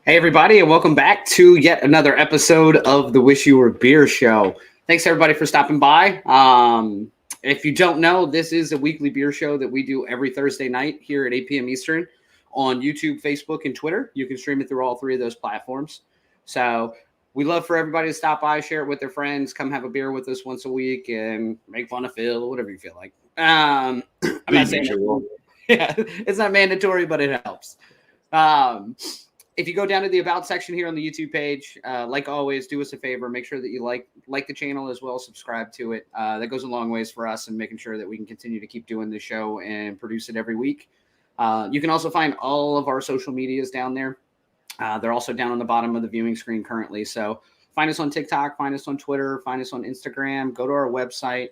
Hey, everybody, and welcome back to yet another episode of the Wish You Were Beer Show. Thanks, everybody, for stopping by. If you don't know, this is a weekly beer show that we do every Thursday night here at 8 p.m. Eastern on YouTube, Facebook, and Twitter. You can stream it through all three of those platforms. So we love for everybody to stop by, share it with their friends, come have a beer with us once a week, and make fun of Phil, whatever you feel like. I'm not saying yeah, it's not mandatory, but it helps. If you go down to the About section here on the YouTube page, like always, do us a favor. Make sure that you like the channel as well. Subscribe to it. That goes a long ways for us and making sure that we can continue to keep doing this show and produce it every week. You can also find all of our social medias down there. They're also down on the bottom of the viewing screen currently. So find us on TikTok, find us on Twitter, find us on Instagram. Go to our website.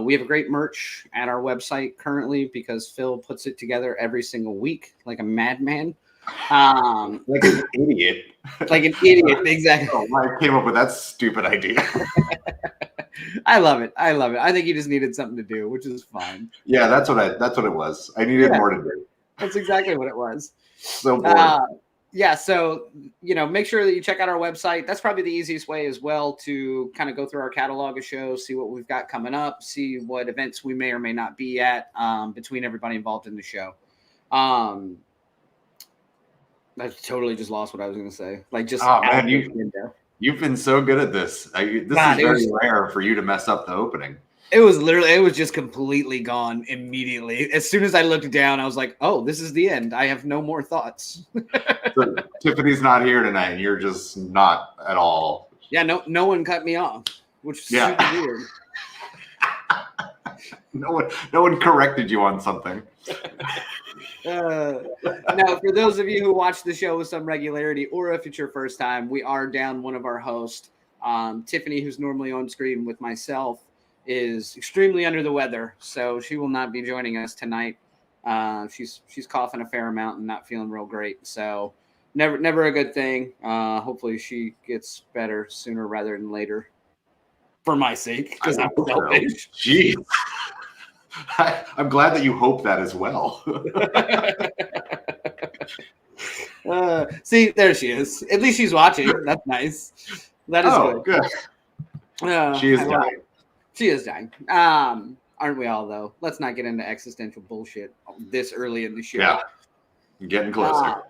We have a great merch at our website currently because Phil puts it together every single week like a madman. Like an idiot. Exactly. Oh, I came up with that stupid idea. I love it. I think he just needed something to do, which is fine. Yeah, that's what it was. I needed more to do. That's exactly what it was. So bored. Yeah, so make sure that you check out our website. That's probably the easiest way as well to kind of go through our catalog of shows, see what we've got coming up, see what events we may or may not be at between everybody involved in the show. I totally just lost what I was going to say. Man, you've been so good at this. This is very rare for you to mess up the opening. It was just completely gone immediately. As soon as I looked down, I was like, oh, this is the end. I have no more thoughts. So, Tiffany's not here tonight. And you're just not at all. Yeah, no one cut me off, which is super weird. No one corrected you on something. Now, for those of you who watch the show with some regularity, or if it's your first time, we are down one of our hosts. Tiffany, who's normally on screen with myself, is extremely under the weather, so she will not be joining us tonight. She's coughing a fair amount and not feeling real great, so never a good thing. Hopefully she gets better sooner rather than later, for my sake, because I'm selfish. Jeez. I'm glad that you hope that as well. See, there she is. At least she's watching. That's nice. That is good. She is dying. She is dying. Aren't we all, though? Let's not get into existential bullshit this early in the show. Yeah. Getting closer.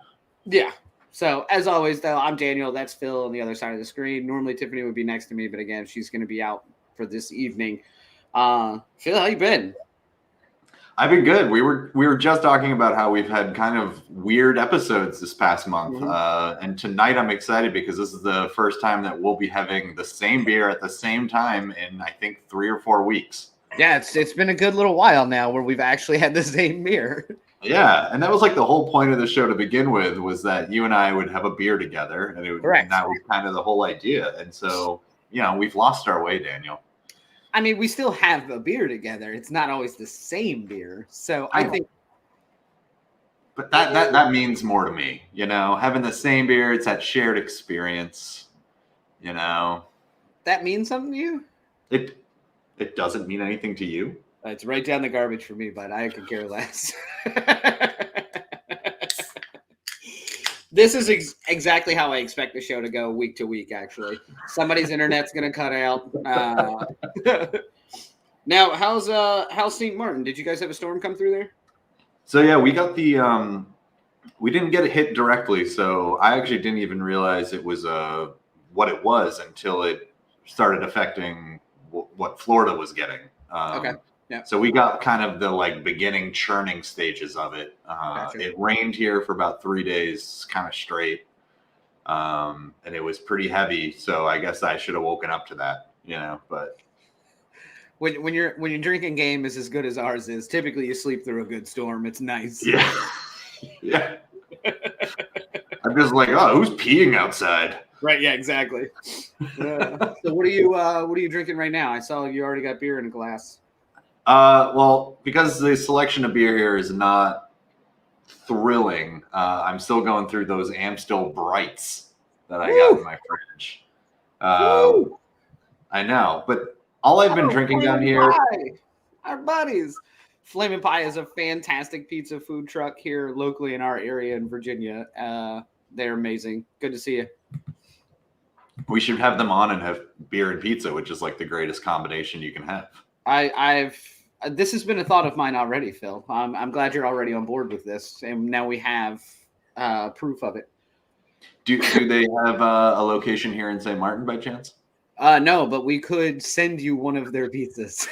Yeah. So, as always, though, I'm Daniel. That's Phil on the other side of the screen. Normally, Tiffany would be next to me, but again, she's going to be out for this evening. Phil, how you been? I've been good. We were just talking about how we've had kind of weird episodes this past month. Mm-hmm. And tonight I'm excited because this is the first time that we'll be having the same beer at the same time in, I think, 3 or 4 weeks. Yeah, it's been a good little while now where we've actually had the same beer. Yeah, and that was like the whole point of the show to begin with, was that you and I would have a beer together, and and that was kind of the whole idea. And so, we've lost our way, Daniel. I mean, we still have a beer together. It's not always the same beer. So I think. But that means more to me, having the same beer. It's that shared experience, That means something to you? It doesn't mean anything to you. It's right down the garbage for me, but I could care less. This is exactly how I expect the show to go week to week, actually. Somebody's internet's going to cut out. Now, how's St. Martin? Did you guys have a storm come through there? So, yeah, we got we didn't get it hit directly. So I actually didn't even realize it was what it was until it started affecting what Florida was getting. Okay. Yeah. So we got kind of the beginning churning stages of it. Gotcha. It rained here for about 3 days, kind of straight, and it was pretty heavy. So I guess I should have woken up to that, But when your drinking game is as good as ours is, typically you sleep through a good storm. It's nice. Yeah. Yeah. I'm just like, oh, who's peeing outside? Right. Yeah. Exactly. So what are you drinking right now? I saw you already got beer in a glass. Well, because the selection of beer here is not thrilling, I'm still going through those Amstel Brights that I got in my fridge. I know, but all I've been drinking down here. Our buddies. Flamin' Pie is a fantastic pizza food truck here locally in our area in Virginia. They're amazing. Good to see you. We should have them on and have beer and pizza, which is like the greatest combination you can have. This has been a thought of mine already, Phil. I'm glad you're already on board with this, and now we have proof of it. Do they have a location here in St. Martin by chance? No, but we could send you one of their pizzas,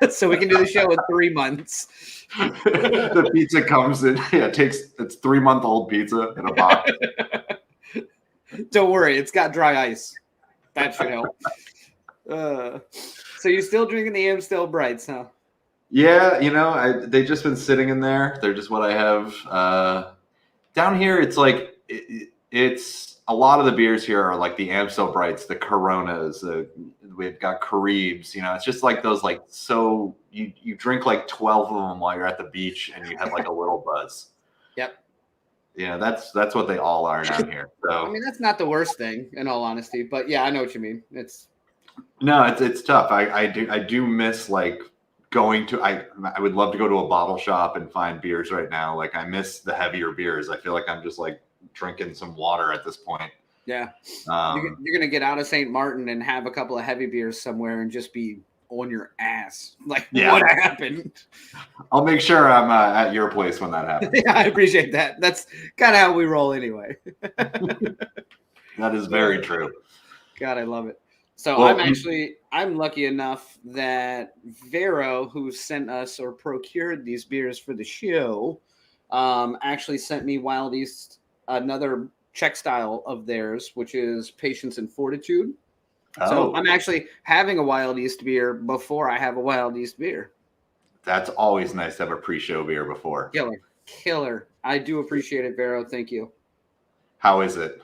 so we can do the show in 3 months. The pizza comes in. Yeah, it's 3-month-old pizza in a box. Don't worry, it's got dry ice. That should help. So you're still drinking the Amstel Brights, huh? Yeah, they've just been sitting in there. They're just what I have. Down here, it's like it's a lot of the beers here are like the Amstel Brights, the Coronas. We've got Caribs. It's just like those so you drink like 12 of them while you're at the beach and you have like a little buzz. Yep. Yeah, that's what they all are down here. So I mean, that's not the worst thing, in all honesty. But yeah, I know what you mean. It's tough. I do miss like going to. I would love to go to a bottle shop and find beers right now. Like I miss the heavier beers. I feel like I'm just like drinking some water at this point. Yeah, you're gonna get out of St. Martin and have a couple of heavy beers somewhere and just be on your ass. Like, what happened? I'll make sure I'm at your place when that happens. Yeah, I appreciate that. That's kind of how we roll anyway. That is very true. God, I love it. So I'm lucky enough that Vero, who sent us or procured these beers for the show, actually sent me Wild East, another Czech style of theirs, which is Patience and Fortitude. So I'm actually having a Wild East beer before I have a Wild East beer. That's always nice to have a pre-show beer before. Killer. I do appreciate it, Vero. Thank you. How is it?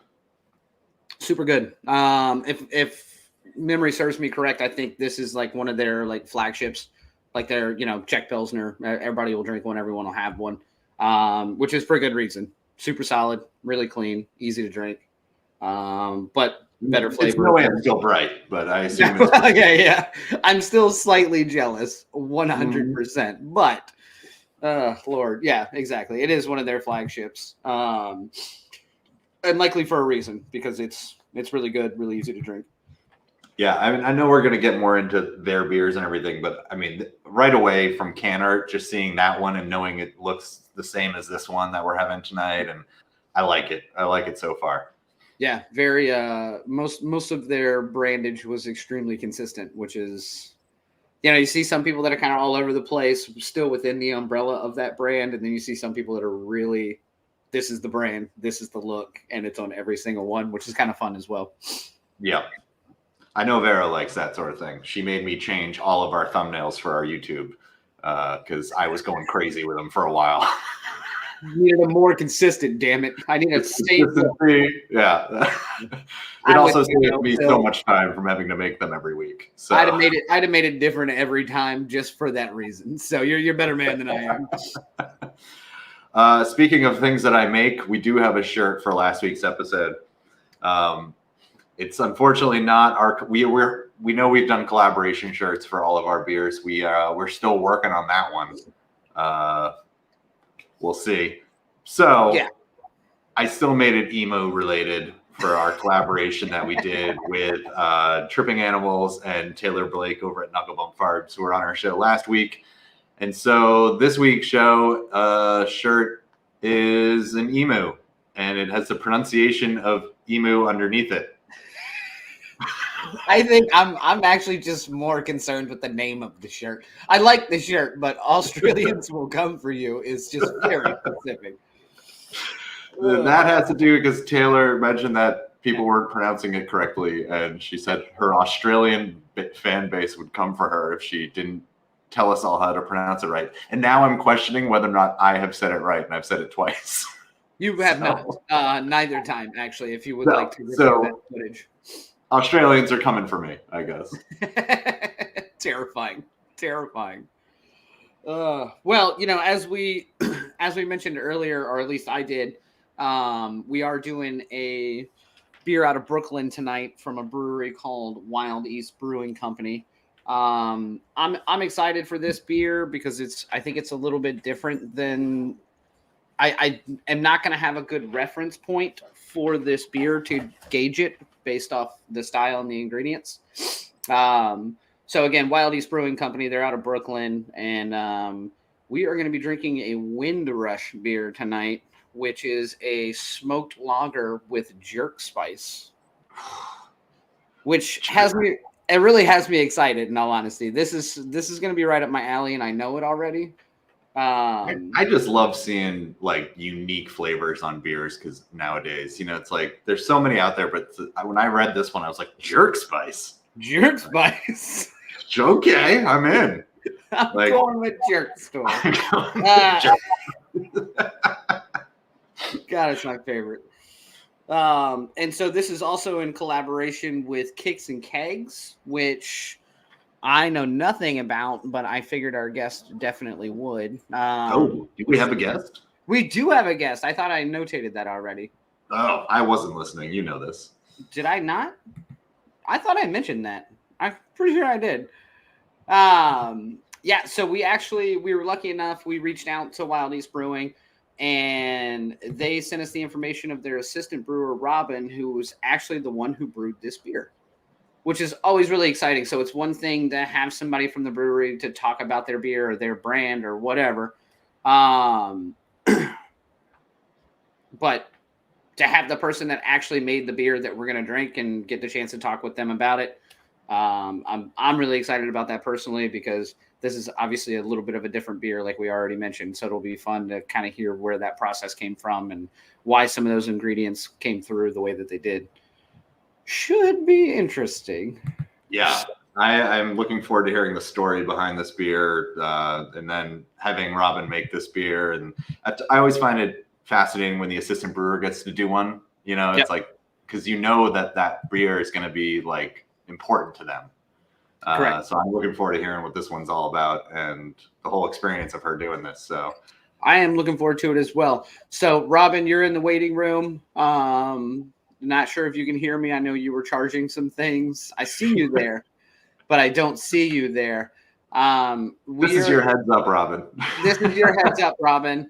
Super good. If memory serves me correct, I think this is like one of their like flagships, like their Czech Pilsner. Everybody will drink one. Everyone will have one, which is for good reason. Super solid, really clean, easy to drink, but better flavor. It's no Amstel Bright, but I assume it's yeah. I'm still slightly jealous, 100%. But Lord, yeah, exactly. It is one of their flagships, and likely for a reason because it's really good, really easy to drink. Yeah, I mean, I know we're going to get more into their beers and everything, but I mean, right away from can art, just seeing that one and knowing it looks the same as this one that we're having tonight, and I like it. I like it so far. Yeah, very. Most of their brandage was extremely consistent, which is, you see some people that are kind of all over the place, still within the umbrella of that brand, and then you see some people that are really, this is the brand, this is the look, and it's on every single one, which is kind of fun as well. Yeah. I know Vera likes that sort of thing. She made me change all of our thumbnails for our YouTube because I was going crazy with them for a while. You needed a more consistent, damn it. I need a staple. Yeah. It also saved me so much time from having to make them every week. So I'd have made it different every time just for that reason. So you're a better man than I am. Speaking of things that I make, we do have a shirt for last week's episode. It's unfortunately not our. We know we've done collaboration shirts for all of our beers. We're still working on that one. We'll see. So yeah. I still made it emo related for our collaboration that we did with Tripping Animals and Taylor Blake over at Knuckle Bump Farms, who were on our show last week. And so this week's show shirt is an emu, and it has the pronunciation of emu underneath it. I think I'm actually just more concerned with the name of the shirt. I like the shirt, but Australians will come for you is just very specific. That has to do because Taylor mentioned that people weren't pronouncing it correctly, and she said her Australian fan base would come for her if she didn't tell us all how to pronounce it right. And now I'm questioning whether or not I have said it right, and I've said it twice. You have not. Neither time, actually, if you would like to review that footage. Australians are coming for me, I guess. Terrifying. Well, as we mentioned earlier, or at least I did, we are doing a beer out of Brooklyn tonight from a brewery called Wild East Brewing Company. I'm excited for this beer because I think it's a little bit different than I am not going to have a good reference point for this beer to gauge it based off the style and the ingredients. So again, Wild East Brewing Company, they're out of Brooklyn, and we are going to be drinking a Windrush beer tonight, which is a smoked lager with jerk spice, which it really has me excited. In all honesty, this is going to be right up my alley, and I know it already. I just love seeing like unique flavors on beers because nowadays, it's like there's so many out there. But when I read this one, I was like, jerk spice. Jerk spice. Okay, I'm in. I'm going with jerk store. God, it's my favorite. And so this is also in collaboration with Kicks and Kegs, which I know nothing about, but I figured our guest definitely would. Do we have a guest? We do have a guest. I thought I notated that already. Oh, I wasn't listening. You know this. Did I not? I thought I mentioned that. I'm pretty sure I did. Yeah, so we were lucky enough. We reached out to Wild East Brewing, and they sent us the information of their assistant brewer, Robyn, who was actually the one who brewed this beer, which is always really exciting. So it's one thing to have somebody from the brewery to talk about their beer or their brand or whatever. But to have the person that actually made the beer that we're going to drink and get the chance to talk with them about it, I'm really excited about that personally, because this is obviously a little bit of a different beer, like we already mentioned. So it'll be fun to kind of hear where that process came from and why some of those ingredients came through the way that they did. Should be interesting. Yeah, I'm looking forward to hearing the story behind this beer, and then having Robyn make this beer. And I always find it fascinating when the assistant brewer gets to do one. It's like, because that beer is going to be like important to them. Correct. So I'm looking forward to hearing what this one's all about and the whole experience of her doing this. So I am looking forward to it as well. So Robyn, you're in the waiting room. Not sure if you can hear me. I know you were charging some things. I see you there, but I don't see you there. This is your heads up, Robyn. This is your heads up, Robyn.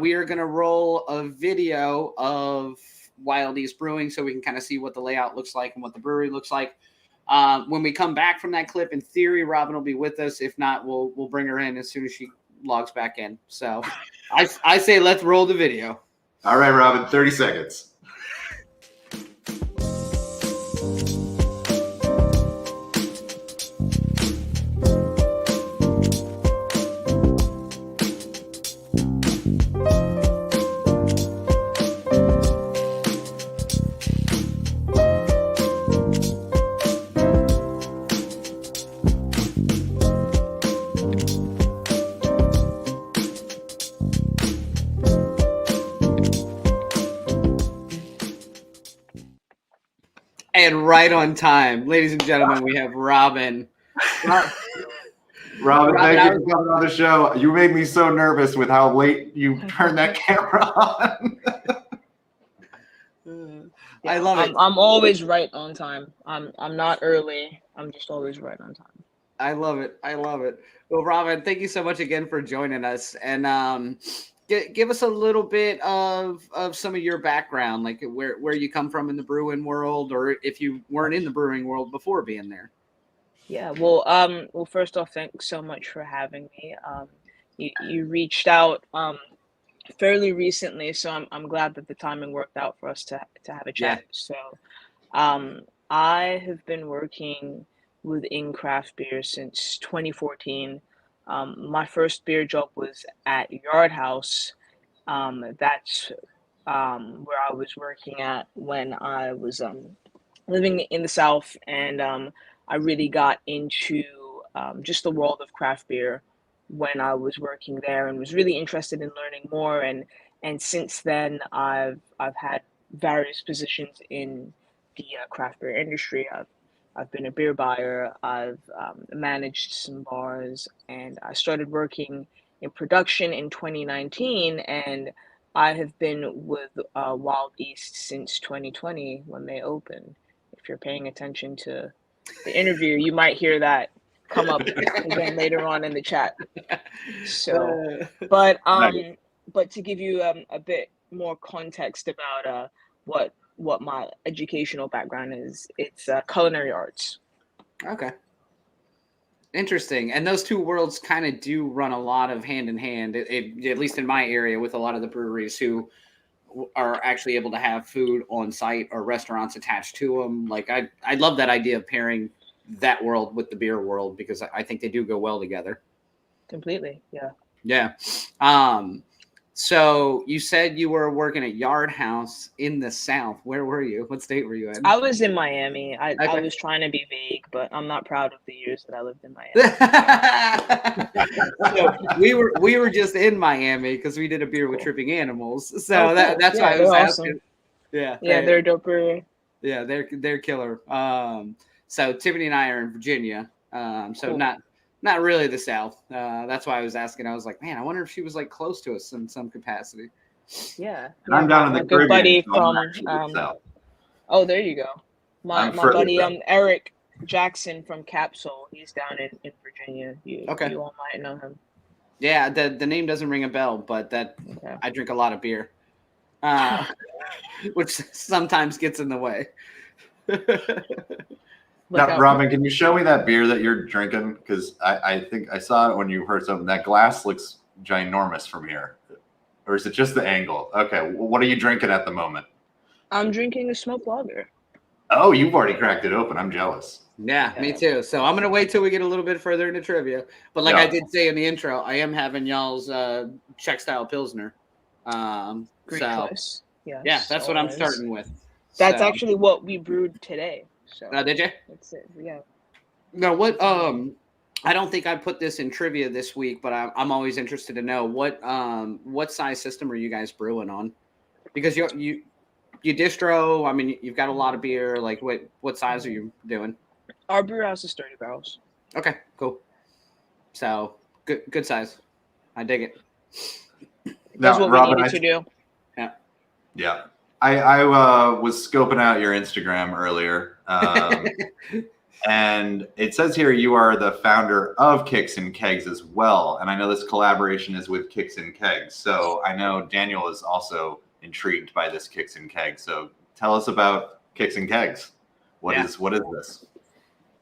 We are going to roll a video of Wild East Brewing so we can kind of see what the layout looks like and what the brewery looks like. When we come back from that clip, in theory, Robyn will be with us. If not, we'll bring her in as soon as she logs back in. So I say let's roll the video. All right, Robyn, 30 seconds. And right on time, ladies and gentlemen, we have Robyn. Robyn, thank you for coming on the show. You made me so nervous with how late you turned that camera on. I love it. I'm always right on time. I'm not early. I'm just always right on time. I love it. Well, Robyn, thank you so much again for joining us. And give us a little bit of some of your background, like where you come from in the brewing world, or if you weren't in the brewing world before being there. Yeah. Well, first off, thanks so much for having me. You reached out fairly recently, so I'm glad that the timing worked out for us to have a chat. Yeah. So, I have been working within craft beer since 2014. My first beer job was at Yard House. That's where I was working at when I was living in the South, and I really got into just the world of craft beer when I was working there, and was really interested in learning more. And since then, I've had various positions in the craft beer industry. I've been a beer buyer. I've managed some bars, and I started working in production in 2019. And I have been with Wild East since 2020 when they opened. If you're paying attention to the interview, you might hear that come up again later on in the chat. So, but to give you a bit more context about what my educational background is. It's culinary arts. Okay. Interesting. And those two worlds kind of do run a lot of hand in hand, at least in my area, with a lot of the breweries who are actually able to have food on site or restaurants attached to them. Like I love that idea of pairing that world with the beer world, because I think they do go well together. Completely. Yeah. Yeah. So you said you were working at Yard House in the South. Where were you? What state were you in? I was in Miami. I Okay. was trying to be vague, but I'm not proud of the years that I lived in Miami. So we were just in Miami because we did a beer with Tripping Animals. So cool. that's why I was asking. Awesome. Yeah. Yeah, they're a dope brewery. Yeah, they're killer. So Tiffany and I are in Virginia. So Cool. not really the South. That's why I was asking. I was like, man, I wonder if she was like close to us in some capacity. Yeah. And I'm down in the my good buddy Caribbean, from oh, there you go. My buddy Eric Jackson from Capsule. He's down in Virginia. You all might know him. Yeah, the name doesn't ring a bell, but I drink a lot of beer, which sometimes gets in the way. Now, Robyn, can you show me that beer that you're drinking? Because I think I saw it when you heard something. That glass looks ginormous from here. Or is it just the angle? Okay, what are you drinking at the moment? I'm drinking a smoked lager. Oh, you've already cracked it open. I'm jealous. Yeah, me too. So I'm going to wait till we get a little bit further into trivia. But like I did say in the intro, I am having y'all's Czech style Pilsner. Great choice. Yes, yeah, that's what I'm starting with. That's actually what we brewed today. So did you? That's it. Yeah. No, what I don't think I put this in trivia this week, but I'm always interested to know what size system are you guys brewing on? Because you distro. I mean, you've got a lot of beer. Like, what size are you doing? Our brew house is 30 barrels. Okay, cool. So good size. I dig it. That's what Robyn, we needed to do. Yeah. Yeah. I was scoping out your Instagram earlier, and it says here you are the founder of Kicks and Kegs as well. And I know this collaboration is with Kicks and Kegs. So I know Daniel is also intrigued by this Kicks and Kegs. So tell us about Kicks and Kegs. What is this?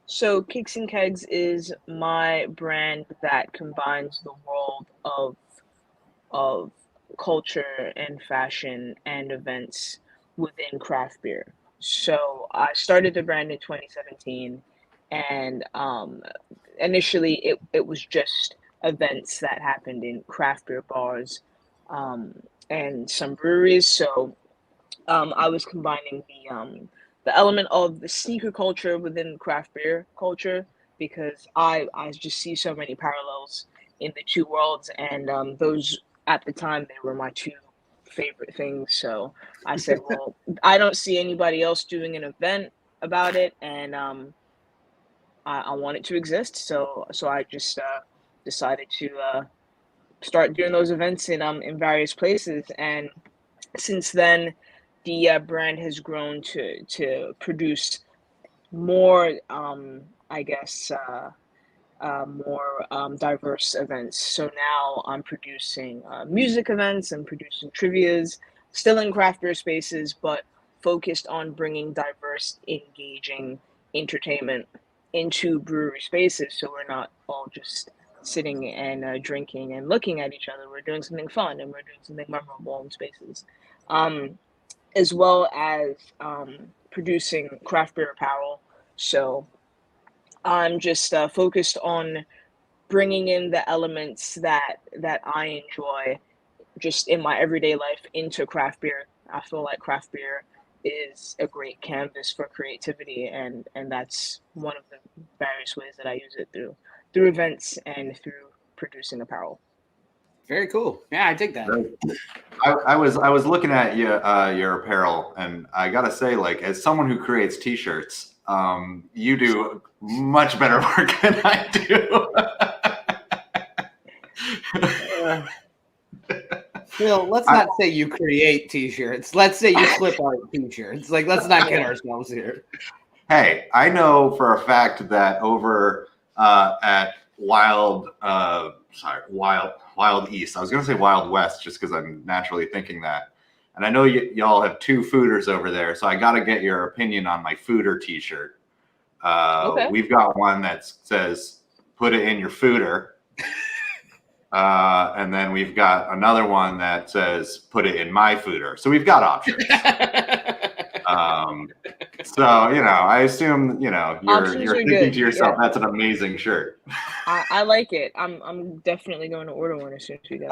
So Kicks and Kegs is my brand that combines the world of culture and fashion and events within craft beer. So I started the brand in 2017, and initially it was just events that happened in craft beer bars and some breweries. So I was combining the element of the sneaker culture within craft beer culture, because I just see so many parallels in the two worlds, and those at the time they were my two favorite things. So I said, well, I don't see anybody else doing an event about it, and I want it to exist. So I just decided to start doing those events in various places, and since then the brand has grown to produce more more diverse events. So now I'm producing music events, I'm producing trivias, still in craft beer spaces, but focused on bringing diverse, engaging entertainment into brewery spaces. So we're not all just sitting and drinking and looking at each other. We're doing something fun and we're doing something memorable in spaces. As well as producing craft beer apparel. So I'm just focused on bringing in the elements that I enjoy just in my everyday life into craft beer. I feel like craft beer is a great canvas for creativity, and that's one of the various ways that I use it through events and through producing apparel. Very cool. Yeah, I dig that. I was looking at your apparel, and I gotta say, like, as someone who creates T-shirts, you do much better work than I do. Phil, let's not say you create T-shirts. Let's say you clip art T-shirts. Like, let's not get ourselves here. Hey, I know for a fact that over at Wild East. I was going to say Wild West just because I'm naturally thinking that. And I know y'all have two fooders over there, so I got to get your opinion on my fooder T-shirt. Okay. We've got one that says "Put it in your fooder," and then we've got another one that says "Put it in my fooder." So we've got options. So I assume you're thinking to yourself, "That's an amazing shirt." I like it. I'm definitely going to order one as soon as we get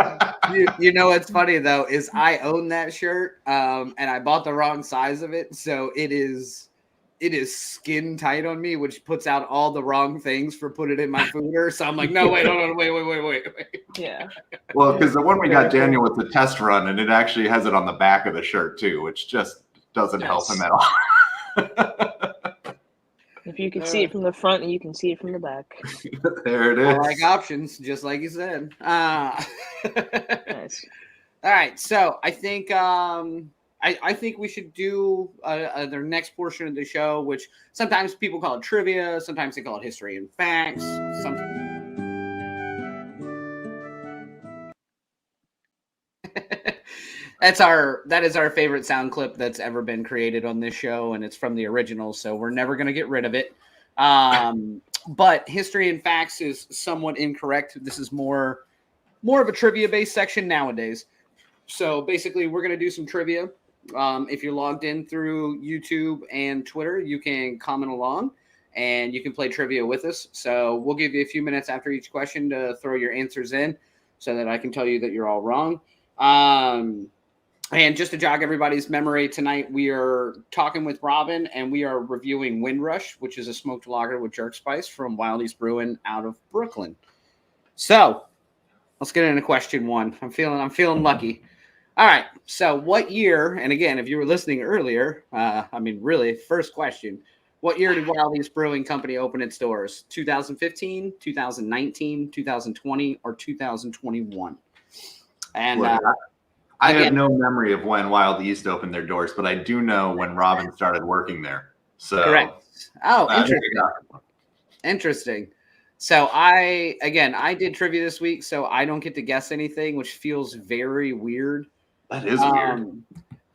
it. You know what's funny though is I own that shirt, and I bought the wrong size of it, so it is skin tight on me, which puts out all the wrong things for put it in my fooder. So I'm like, no, wait, hold on, wait. Yeah. Well, because the one we got Daniel was a test run, and it actually has it on the back of the shirt too, which just doesn't help him at all. If you can see it from the front, and you can see it from the back. There it is. I like options, just like you said. Nice. All right, so I think I think we should do the next portion of the show, which sometimes people call it trivia, sometimes they call it history and facts. That is our favorite sound clip that's ever been created on this show, and it's from the original, so we're never going to get rid of it. But history and facts is somewhat incorrect. This is more of a trivia-based section nowadays. So basically, we're going to do some trivia. If you're logged in through YouTube and Twitter, you can comment along, and you can play trivia with us. So we'll give you a few minutes after each question to throw your answers in so that I can tell you that you're all wrong. And just to jog everybody's memory, tonight we are talking with Robyn, and we are reviewing Windrush, which is a smoked lager with jerk spice from Wild East Brewing out of Brooklyn. So let's get into question one. I'm feeling lucky. All right. So what year, and again, if you were listening earlier, really, first question, what year did Wild East Brewing Company open its doors? 2015, 2019, 2020, or 2021? And I have no memory of when Wild East opened their doors, but I do know when Robyn started working there. So correct. Oh, interesting. So I did trivia this week, so I don't get to guess anything, which feels very weird. That is weird.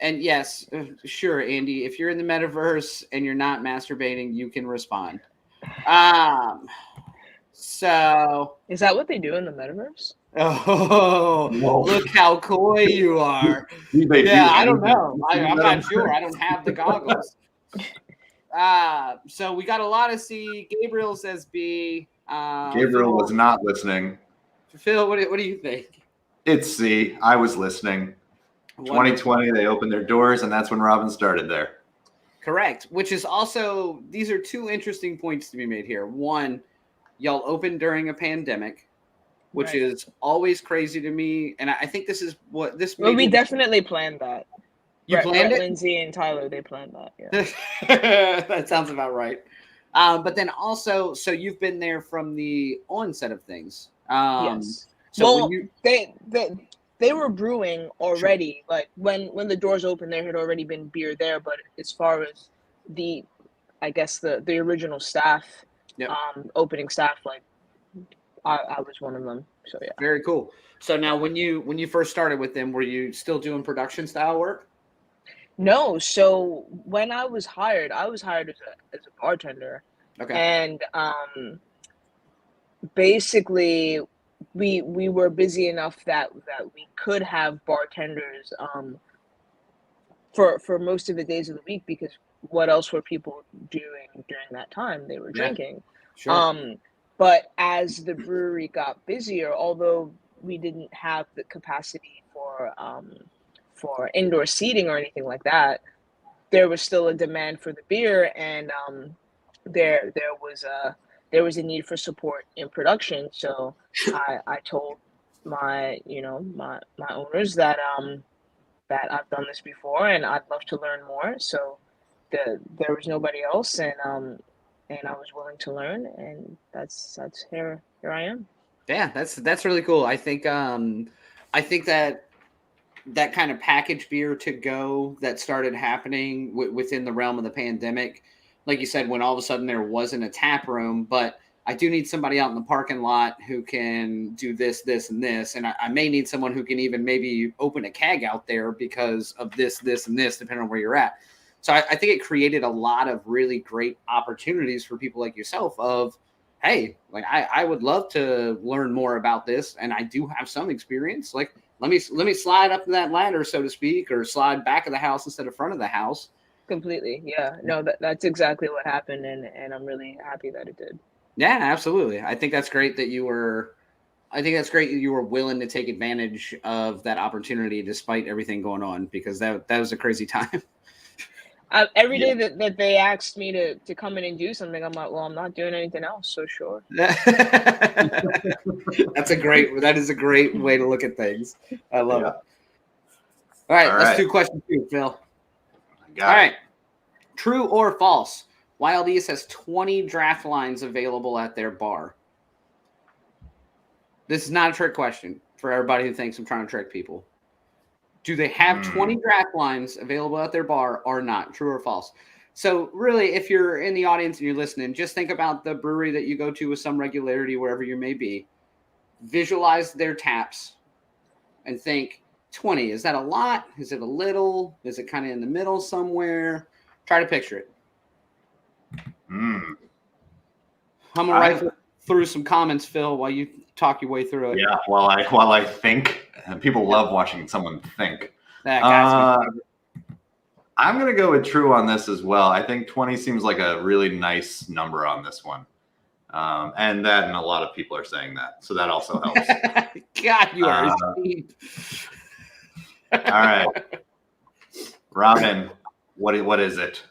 And yes, sure, Andy, if you're in the metaverse and you're not masturbating, you can respond. So is that what they do in the metaverse? Oh, whoa. Look how coy you are. I don't know. I'm not sure. I don't have the goggles. So we got a lot of C. Gabriel says B. Gabriel was not listening. Phil, what do you think? It's C. I was listening. 2020, they opened their doors, and that's when Robyn started there. Correct. Which is also, these are two interesting points to be made here. One, y'all opened during a pandemic, which is always crazy to me. And I think this is what this. Well, we definitely planned that. You planned it? Lindsay and Tyler, they planned that. Yeah. That sounds about right. But then also, so you've been there from the onset of things. Yes. So they were brewing already. Sure. Like when the doors opened, there had already been beer there. But as far as the original staff, opening staff, like I was one of them. So yeah. Very cool. So now, when you first started with them, were you still doing production style work? No. So when I was hired as a bartender. Okay. And basically, we were busy enough that we could have bartenders for most of the days of the week, because what else were people doing during that time? They were drinking. Sure. But as the brewery got busier, although we didn't have the capacity for indoor seating or anything like that, there was still a demand for the beer, and there was a need for support in production. So I told my owners that I've done this before and I'd love to learn more. So there was nobody else, and I was willing to learn, and that's here I am. Yeah, that's really cool. I think that kind of packaged beer to go that started happening within the realm of the pandemic, like you said, when all of a sudden there wasn't a tap room, but I do need somebody out in the parking lot who can do this, this, and this. And I may need someone who can even maybe open a keg out there because of this, this, and this, depending on where you're at. So I think it created a lot of really great opportunities for people like yourself of, hey, like I would love to learn more about this. And I do have some experience. Like, let me slide up that ladder, so to speak, or slide back of the house instead of front of the house. Completely. Yeah. No, that's exactly what happened. And I'm really happy that it did. Yeah, absolutely. I think that's great that you were willing to take advantage of that opportunity despite everything going on, because that was a crazy time. Every day that they asked me to come in and do something, I'm like, well, I'm not doing anything else, so sure. That is a great way to look at things. I love it. All right, let's do question 2, Phil. All right. True or false? Wild East has 20 draft lines available at their bar. This is not a trick question for everybody who thinks I'm trying to trick people. Do they have 20 draft lines available at their bar or not? True or false? So really, if you're in the audience and you're listening, just think about the brewery that you go to with some regularity, wherever you may be. Visualize their taps and think, 20, is that a lot? Is it a little? Is it kind of in the middle somewhere? Try to picture it. I'm going to write through some comments, Phil, while you talk your way through it. Yeah, while I think. People love watching someone think. I'm going to go with true on this as well. I think 20 seems like a really nice number on this one. And a lot of people are saying that. So that also helps. God, you are cheap. All right. Robyn, what is it?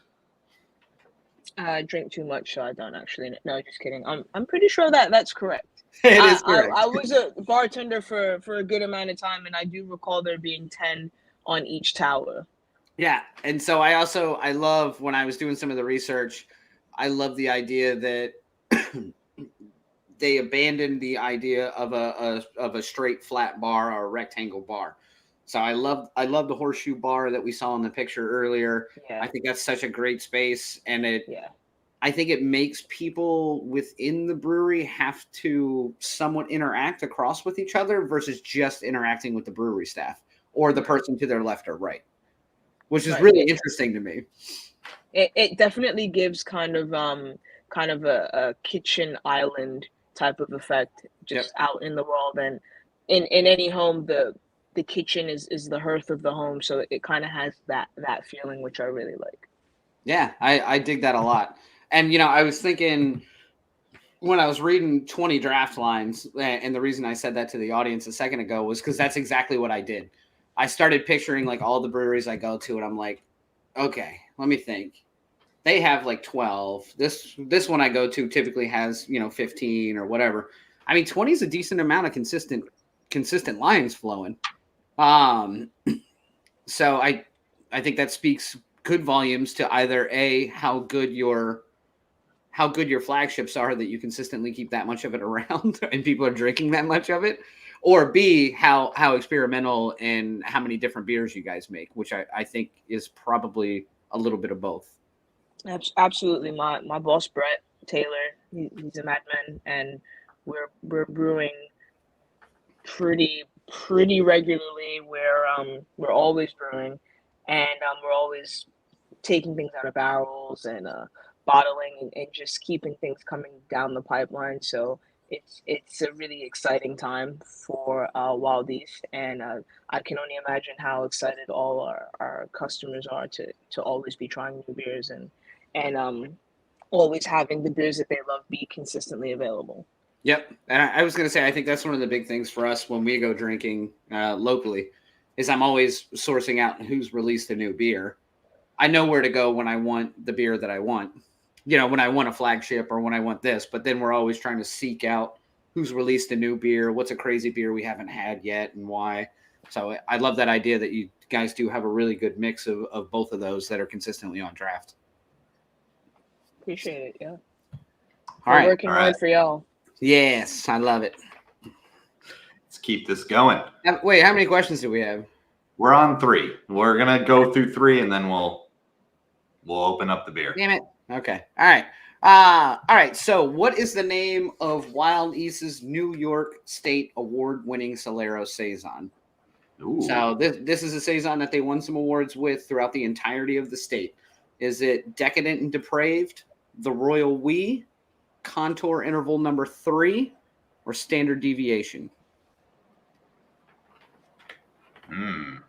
I drink too much, so I don't actually. No, just kidding. I'm pretty sure that's correct. It is correct. I was a bartender for a good amount of time, and I do recall there being 10 on each tower. Yeah, and so I love, when I was doing some of the research, I love the idea that they abandoned the idea of a straight flat bar or a rectangle bar. So I love the horseshoe bar that we saw in the picture earlier. Yeah. I think that's such a great space, and I think it makes people within the brewery have to somewhat interact across with each other versus just interacting with the brewery staff or the person to their left or right, which is really interesting to me. It definitely gives kind of a kitchen island type of effect just out in the world, and in any home the kitchen is the hearth of the home, so it kind of has that feeling, which I really like. Yeah, I dig that a lot. And, I was thinking when I was reading 20 draft lines, and the reason I said that to the audience a second ago was because that's exactly what I did. I started picturing like all the breweries I go to, and I'm like, okay, let me think. They have like 12. This one I go to typically has, 15 or whatever. I mean, 20 is a decent amount of consistent lines flowing. So I think that speaks good volumes to either A, how good your flagships are that you consistently keep that much of it around and people are drinking that much of it, or B, how experimental and how many different beers you guys make, which I think is probably a little bit of both. Absolutely. My boss, Brett Taylor, he's a madman, and we're brewing pretty regularly. We're always brewing, and we're always taking things out of barrels and bottling and just keeping things coming down the pipeline. So it's a really exciting time for Wild East, and I can only imagine how excited all our customers are to always be trying new beers and always having the beers that they love be consistently available. Yep. And I was going to say, I think that's one of the big things for us when we go drinking locally is I'm always sourcing out who's released a new beer. I know where to go when I want the beer that I want, when I want a flagship or when I want this, but then we're always trying to seek out who's released a new beer, what's a crazy beer we haven't had yet and why. So I love that idea that you guys do have a really good mix of both of those that are consistently on draft. Appreciate it. Yeah. We're working hard for y'all. Yes, I love it. Let's keep this going. Wait, how many questions do we have? We're on 3. We're gonna go through 3, and then we'll open up the beer. Damn it. Okay. All right. All right. So, what is the name of Wild East's New York State award-winning Solero saison? Ooh. So, this is a saison that they won some awards with throughout the entirety of the state. Is it Decadent and Depraved, the Royal We, Contour Interval number 3, or Standard Deviation? I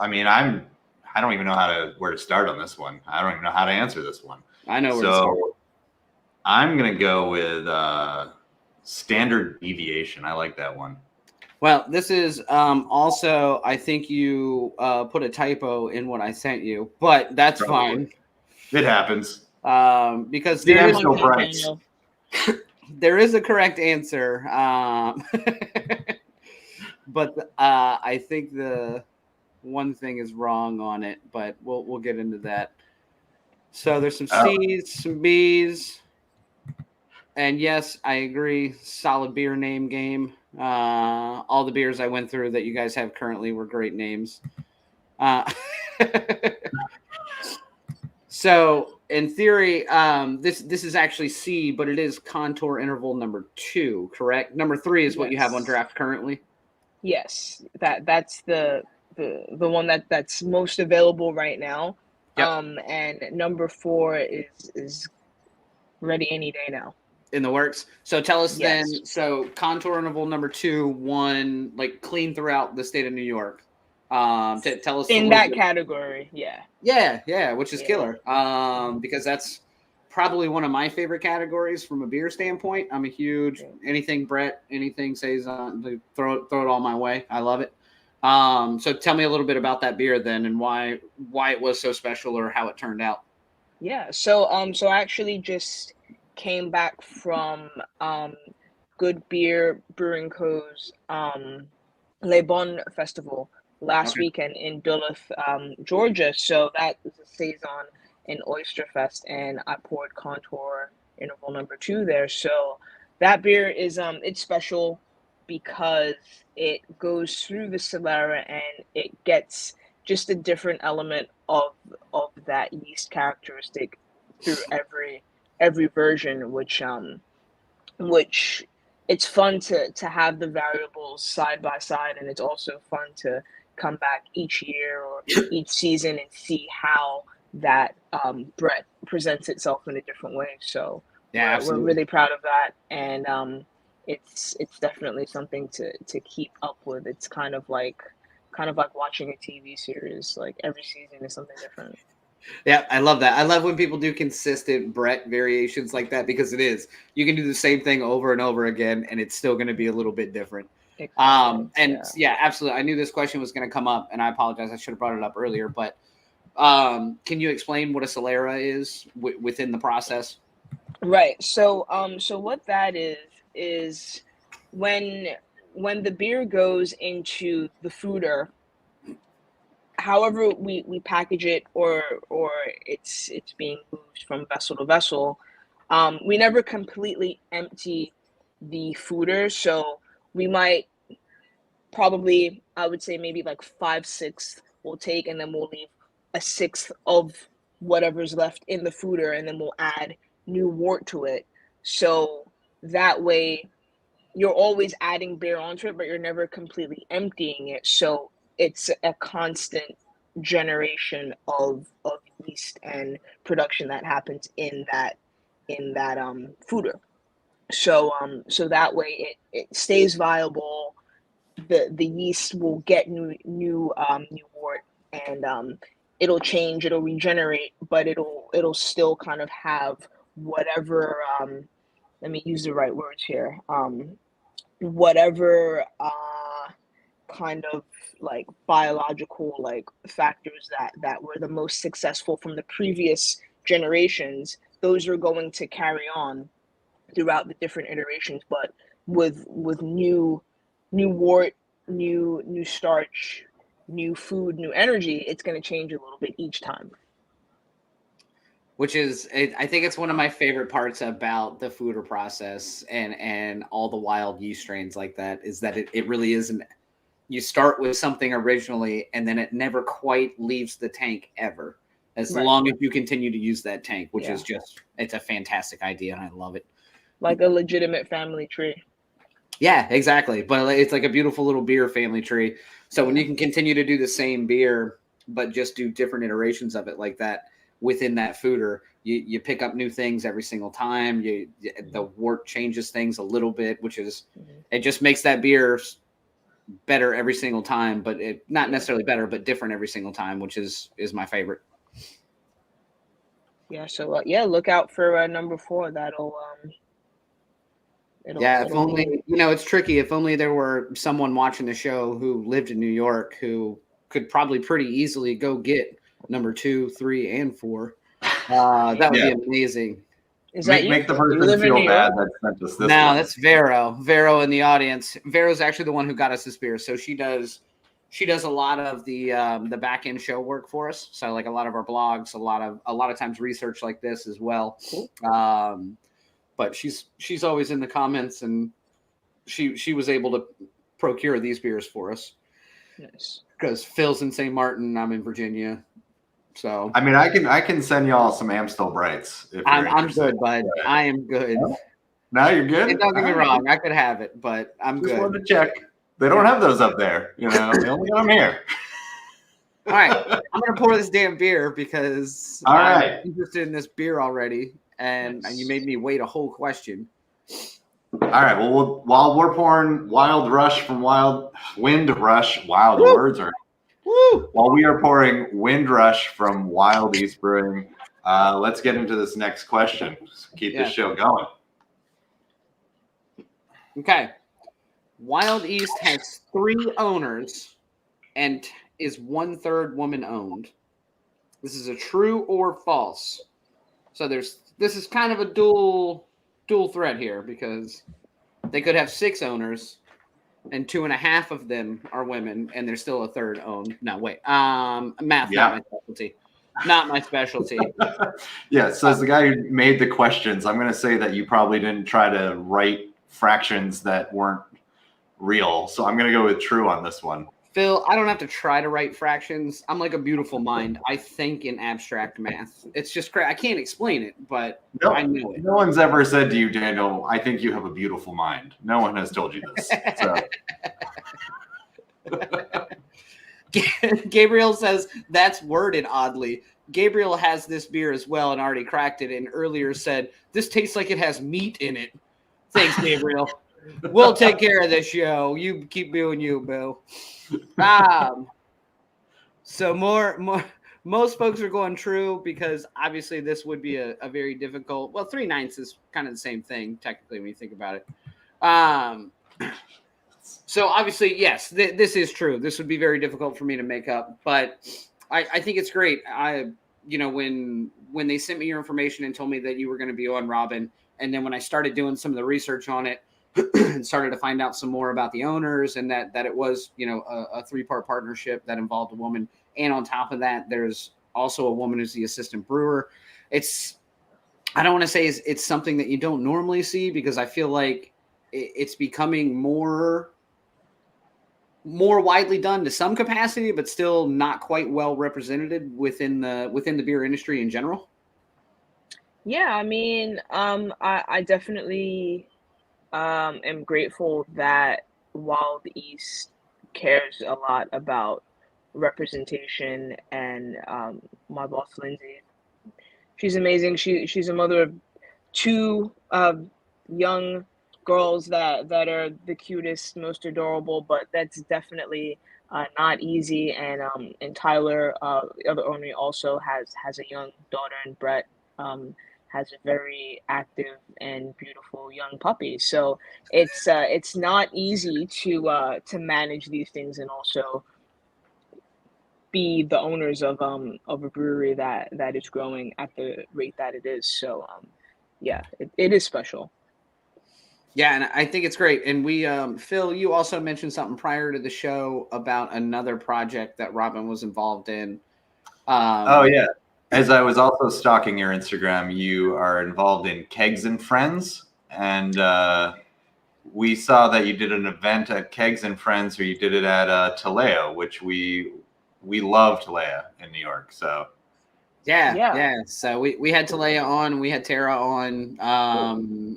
mean, I don't even know where to start on this one. I don't even know how to answer this one. I know where to start. I'm gonna go with Standard Deviation. I like that one. Well, this is also, I think you put a typo in what I sent you, but that's Probably. fine. It happens. Because See, there I'm is, so bright. there is a correct answer. But I think the one thing is wrong on it, but we'll get into that. So there's some C's, some B's. And yes, I agree. Solid beer name game. All the beers I went through that you guys have currently were great names. So in theory, this is actually C, but it is Contour Interval number 2, correct? Number 3 is what you have on draft currently. Yes, that's the one that's most available right now. Yep. And number 4 is ready any day now. In the works. So tell us Yes. then. So Contour Interval number 2 won like clean throughout the state of New York. To tell us in that category, yeah, which is killer. Because that's probably one of my favorite categories from a beer standpoint. I'm a huge anything Brett, anything saison, throw it all my way. I love it. So tell me a little bit about that beer then, and why it was so special or how it turned out. Yeah. So I actually just came back from Good Beer Brewing Co.'s Le Bon Festival last weekend in Duluth, Georgia. So that was a saison and oyster fest, and I poured Contour Interval number 2 there. So that beer is it's special because it goes through the Solera and it gets just a different element of that yeast characteristic through every version, which it's fun to have the variables side by side, and it's also fun to come back each year or each season and see how that Brett presents itself in a different way. So we're really proud of that, and it's definitely something to keep up with. It's kind of like watching a TV series. Like every season is something different. Yeah, I love that. I love when people do consistent Brett variations like that, because it is. You can do the same thing over and over again, and it's still going to be a little bit different. Exactly. Yeah, absolutely. I knew this question was going to come up, and I apologize. I should have brought it up earlier. But can you explain what a Solera is within the process? Right. So what that is when the beer goes into the foeder, however we package it or it's being moved from vessel to vessel, we never completely empty the foeder. So we might probably, I would say maybe like 5/6 we'll take, and then we'll leave 1/6 of whatever's left in the foeder, and then we'll add new wort to it. So that way you're always adding beer onto it, but you're never completely emptying it. So it's a constant generation of yeast and production that happens in that foeder. So that way it stays viable. The yeast will get new wort, and it'll change, it'll regenerate, but it'll still kind of have whatever let me use the right words here, whatever kind of like biological like factors that were the most successful from the previous generations, those are going to carry on throughout the different iterations, but with new wort, new starch, new food, new energy, it's going to change a little bit each time. Which is, I think it's one of my favorite parts about the foeder process and all the wild yeast strains like that, is that it really isn't. You start with something originally, and then it never quite leaves the tank ever. as Right. long as you continue to use that tank, which Yeah. is just, it's a fantastic idea and I love it. Like a legitimate family tree. Yeah, exactly. But it's like a beautiful little beer family tree. So when you can continue to do the same beer, but just do different iterations of it like that within that fooder, you pick up new things every single time. The wort changes things a little bit, which is it just makes that beer better every single time, but it not necessarily better, but different every single time, which is my favorite. Yeah. So look out for number 4. That'll Yeah, if it'll only, be it's tricky. If only there were someone watching the show who lived in New York who could probably pretty easily go get number 2, 3, and 4. That would be amazing. Is that Make the you person live in feel New bad York? that sent us this No, one. that's Vero. Vero in the audience. Vero's actually the one who got us this beer. So she does a lot of the back end show work for us. So like a lot of our blogs, a lot of times research like this as well. Cool. But she's always in the comments, and she was able to procure these beers for us. Nice. Because Phil's in St. Martin, I'm in Virginia. So I mean, I can send y'all some Amstel Brights if you're I'm interested. good, bud. I am good. Now you're good. And don't get me wrong, I could have it, but I'm Just good. wanted to check. They don't have those up there. They only got them here. All right, I'm gonna pour this damn beer because All I'm right. interested in this beer already, and you made me wait a whole question. All right. Well, while we're pouring Windrush from Windrush, wow, the Woo! words are. Woo! While we are pouring Windrush from Wild East Brewing, let's get into this next question. Keep this show going. Okay. Wild East has 3 owners and is 1/3 woman owned. This is a true or false. So this is kind of a dual threat here because they could have 6 owners and 2.5 of them are women and there's still a third owned. No, wait. Math, not my specialty. Not my specialty. Yeah, so as the guy who made the questions, I'm going to say that you probably didn't try to write fractions that weren't real. So I'm going to go with true on this one. Phil, I don't have to try to write fractions. I'm like a beautiful mind. I think in abstract math. It's just I can't explain it, but I know it. No one's ever said to you, Daniel, I think you have a beautiful mind. No one has told you this. So. Gabriel says that's worded oddly. Gabriel has this beer as well and already cracked it and earlier said, this tastes like it has meat in it. Thanks, Gabriel. We'll take care of this show. You keep doing you, Bill. So most folks are going true because obviously this would be a very difficult. Well, 3/9 is kind of the same thing technically when you think about it. So obviously, yes, this is true. This would be very difficult for me to make up, but I think it's great. When they sent me your information and told me that you were going to be on Robyn, and then when I started doing some of the research on it and started to find out some more about the owners and that it was, a 3-part partnership that involved a woman. And on top of that, there's also a woman who's the assistant brewer. I don't want to say it's something that you don't normally see because I feel like it's becoming more widely done to some capacity, but still not quite well represented within the beer industry in general. Yeah, I mean, I definitely am grateful that Wild East cares a lot about representation, and my boss Lindsay, she's amazing. She's a mother of 2 young girls that are the cutest, most adorable, but that's definitely not easy. And Tyler, the other owner, also has a young daughter, and Brett has a very active and beautiful young puppy. So it's not easy to manage these things and also be the owners of a brewery that is growing at the rate that it is. So it is special. Yeah, and I think it's great. And we, Phil, you also mentioned something prior to the show about another project that Robyn was involved in. Oh yeah. As I was also stalking your Instagram, you are involved in Kegs and Friends, and we saw that you did an event at Kegs and Friends, or you did it at Taleo, which we love Taleo in New York. So Yeah. So we had Talea on, we had Tara on,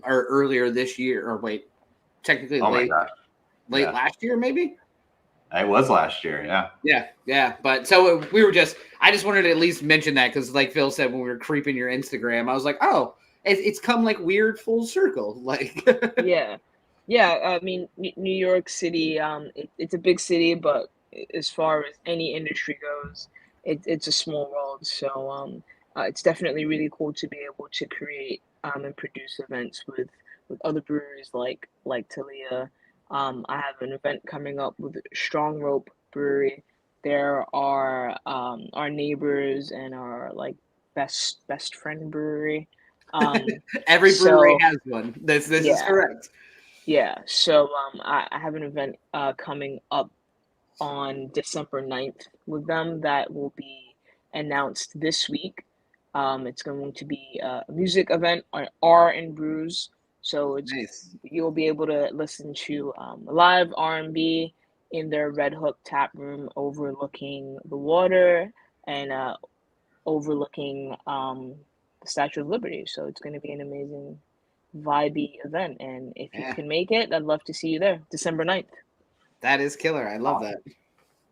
or earlier this year, or wait, technically Oh my late gosh. Yeah. last year, maybe. It was last year. Yeah. Yeah. But so I just wanted to at least mention that because, like Phil said, when we were creeping your Instagram, I was like, oh, it's come like weird full circle. Like, Yeah. I mean, New York City, it's a big city, but as far as any industry goes, it's a small world. So it's definitely really cool to be able to create and produce events with other breweries like Talia. I have an event coming up with Strong Rope Brewery. There are our neighbors and our like best friend brewery. every brewery So has one. This is yeah. correct. Yeah, so I have an event coming up on December 9th with them that will be announced this week. It's going to be a music event on R and Brews, so Nice. you'll be able to listen to live R&B in their Red Hook tap room overlooking the water and overlooking the Statue of Liberty. So it's going to be an amazing vibey event. And if you Yeah, can make it, I'd love to see you there, December 9th. that is killer. I love that.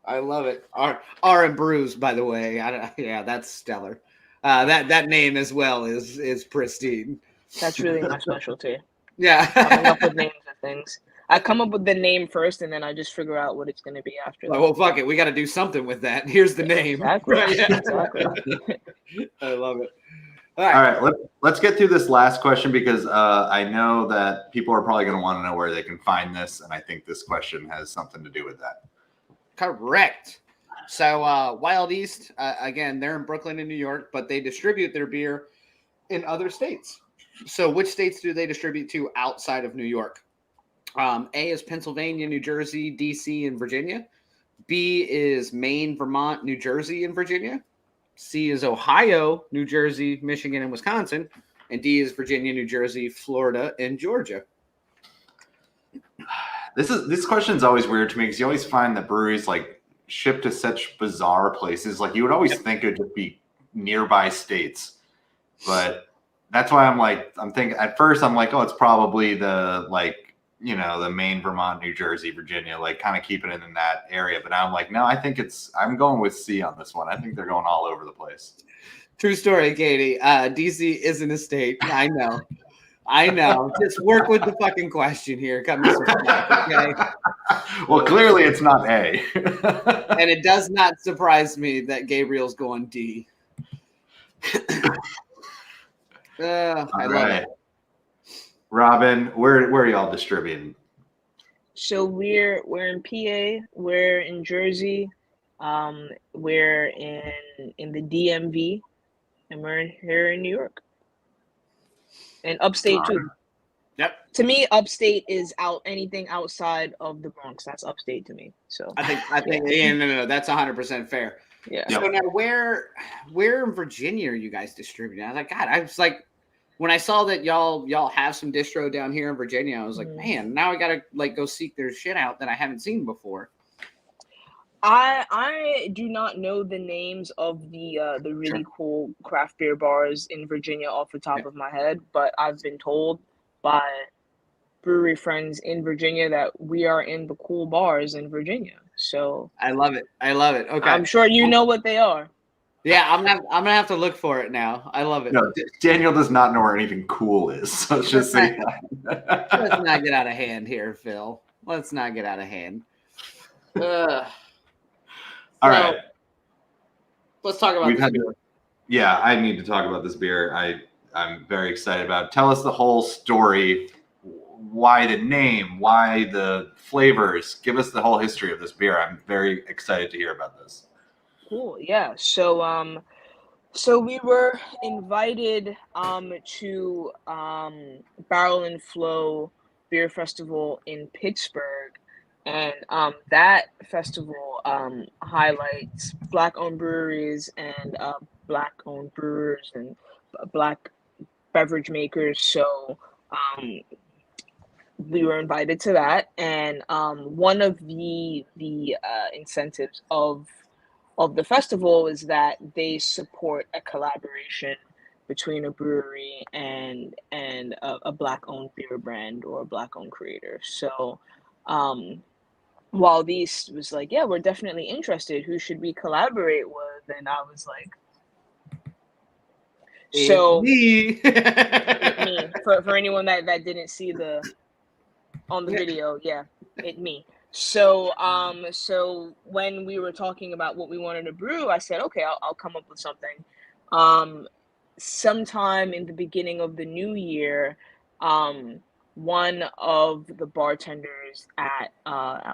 I love it. R and Brews, by the way. Yeah, that's stellar. That name as well is pristine. That's really my specialty. Yeah. Coming up with names of things. I come up with the name first and then I just figure out what it's going to be after that. Well, fuck it. We got to do something with that. Here's the name. Exactly. Right, yeah. Exactly. I love it. All right. Let's get through this last question because I know that people are probably going to want to know where they can find this. And I think this question has something to do with that. Correct. So Wild East, again, they're in Brooklyn and New York, but they distribute their beer in other states. So which states do they distribute to outside of New York? A is Pennsylvania, New Jersey, DC, and Virginia. B is Maine, Vermont, New Jersey, and Virginia. C is Ohio, New Jersey, Michigan, and Wisconsin. And D is Virginia, New Jersey, Florida, and Georgia. This question is always weird to me because you always find that breweries like ship to such bizarre places. Like you would always think it would just be nearby states, but that's why I'm thinking at first I'm like, oh, it's probably the the Maine, Vermont, New Jersey, Virginia, like kind of keeping it in that area. But now I'm like, no, I think I'm going with C on this one. I think they're going all over the place. True story, Katie. DC isn't a state. I know. Just work with the fucking question here. Cut me some slack, okay? Well, clearly it's not A. And it does not surprise me that Gabriel's going D. I love it. Robyn, where are y'all distributing? So we're in PA, we're in Jersey, we're in the DMV, and we're here in New York. And upstate too. Yep. To me, upstate is anything outside of the Bronx. That's upstate to me. So I think yeah, no, that's 100% fair. Yeah. So now where in Virginia are you guys distributing? I was like, God, I was like, when I saw that y'all have some distro down here in Virginia, I was like, man, now I gotta like go seek their shit out that I haven't seen before. I do not know the names of the really cool craft beer bars in Virginia off the top of my head, but I've been told by brewery friends in Virginia that we are in the cool bars in Virginia. So I love it. Okay. I'm sure you know what they are. Yeah, I'm gonna have to look for it now. I love it. No, Daniel does not know where anything cool is. So let's just say that. Let's not get out of hand here, Phil. Let's not get out of hand. All right. Let's talk about this beer. Yeah, I need to talk about this beer. I'm very excited about it. Tell us the whole story. Why the name? Why the flavors? Give us the whole history of this beer. I'm very excited to hear about this. Cool. Yeah. So we were invited to Barrel and Flow Beer Festival in Pittsburgh, and that festival highlights Black-owned breweries and Black-owned brewers and Black beverage makers. So we were invited to that, and one of the incentives of of the festival is that they support a collaboration between a brewery and a black owned beer brand or a black owned creator. So Wild East was like, yeah, we're definitely interested. Who should we collaborate with? And I was like, so me. me for anyone that didn't see the on the video, yeah, me. So so when we were talking about what we wanted to brew, I said, okay, I'll come up with something. Sometime in the beginning of the new year, one of the bartenders at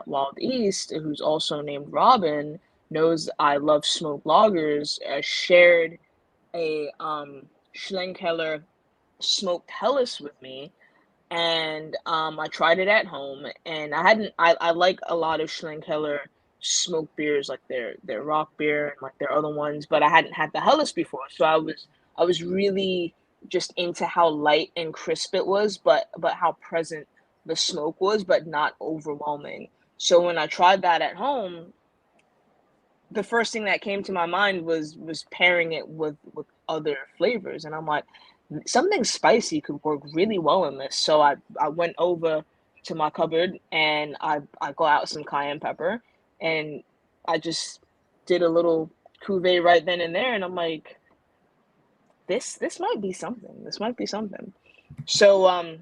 Wild East, who's also named Robyn, knows I love smoked lagers, shared a Schlenkeller smoked Helles with me, and I tried it at home, and I like a lot of Schlenkeller smoked beers, like their rock beer and like their other ones, but I hadn't had the Helles before, so I was really just into how light and crisp it was, but how present the smoke was, but not overwhelming. So when I tried that at home, the first thing that came to my mind was pairing it with other flavors, and I'm like, something spicy could work really well in this. So I went over to my cupboard and I got out some cayenne pepper, and I just did a little cuvee right then and there, and I'm like, this might be something. This might be something. So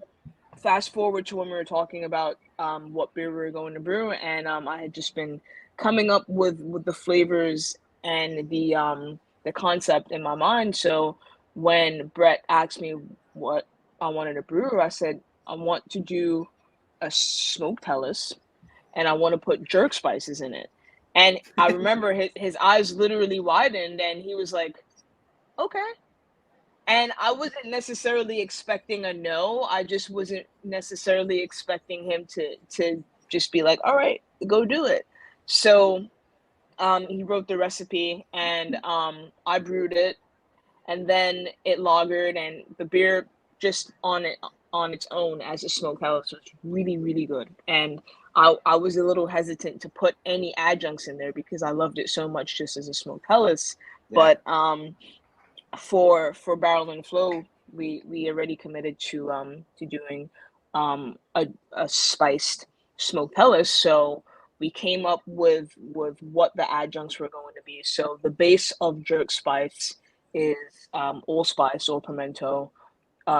fast forward to when we were talking about what beer we were going to brew, and I had just been coming up with the flavors and the concept in my mind. So when Brett asked me what I wanted to brew, I said I want to do a smoked Helles, and I want to put jerk spices in it. And I remember his eyes literally widened, and he was like, "Okay." And I wasn't necessarily expecting a no. I just wasn't necessarily expecting him to just be like, "All right, go do it." So he wrote the recipe, and I brewed it, and then it lagered, and the beer just on its own as a smoked house was really really good. And I was a little hesitant to put any adjuncts in there because I loved it so much just as a smoked Helles. Yeah. But for Barrel and Flow, we already committed to doing a spiced smoked Helles. So we came up with what the adjuncts were going to be. So the base of jerk spice is allspice or pimento,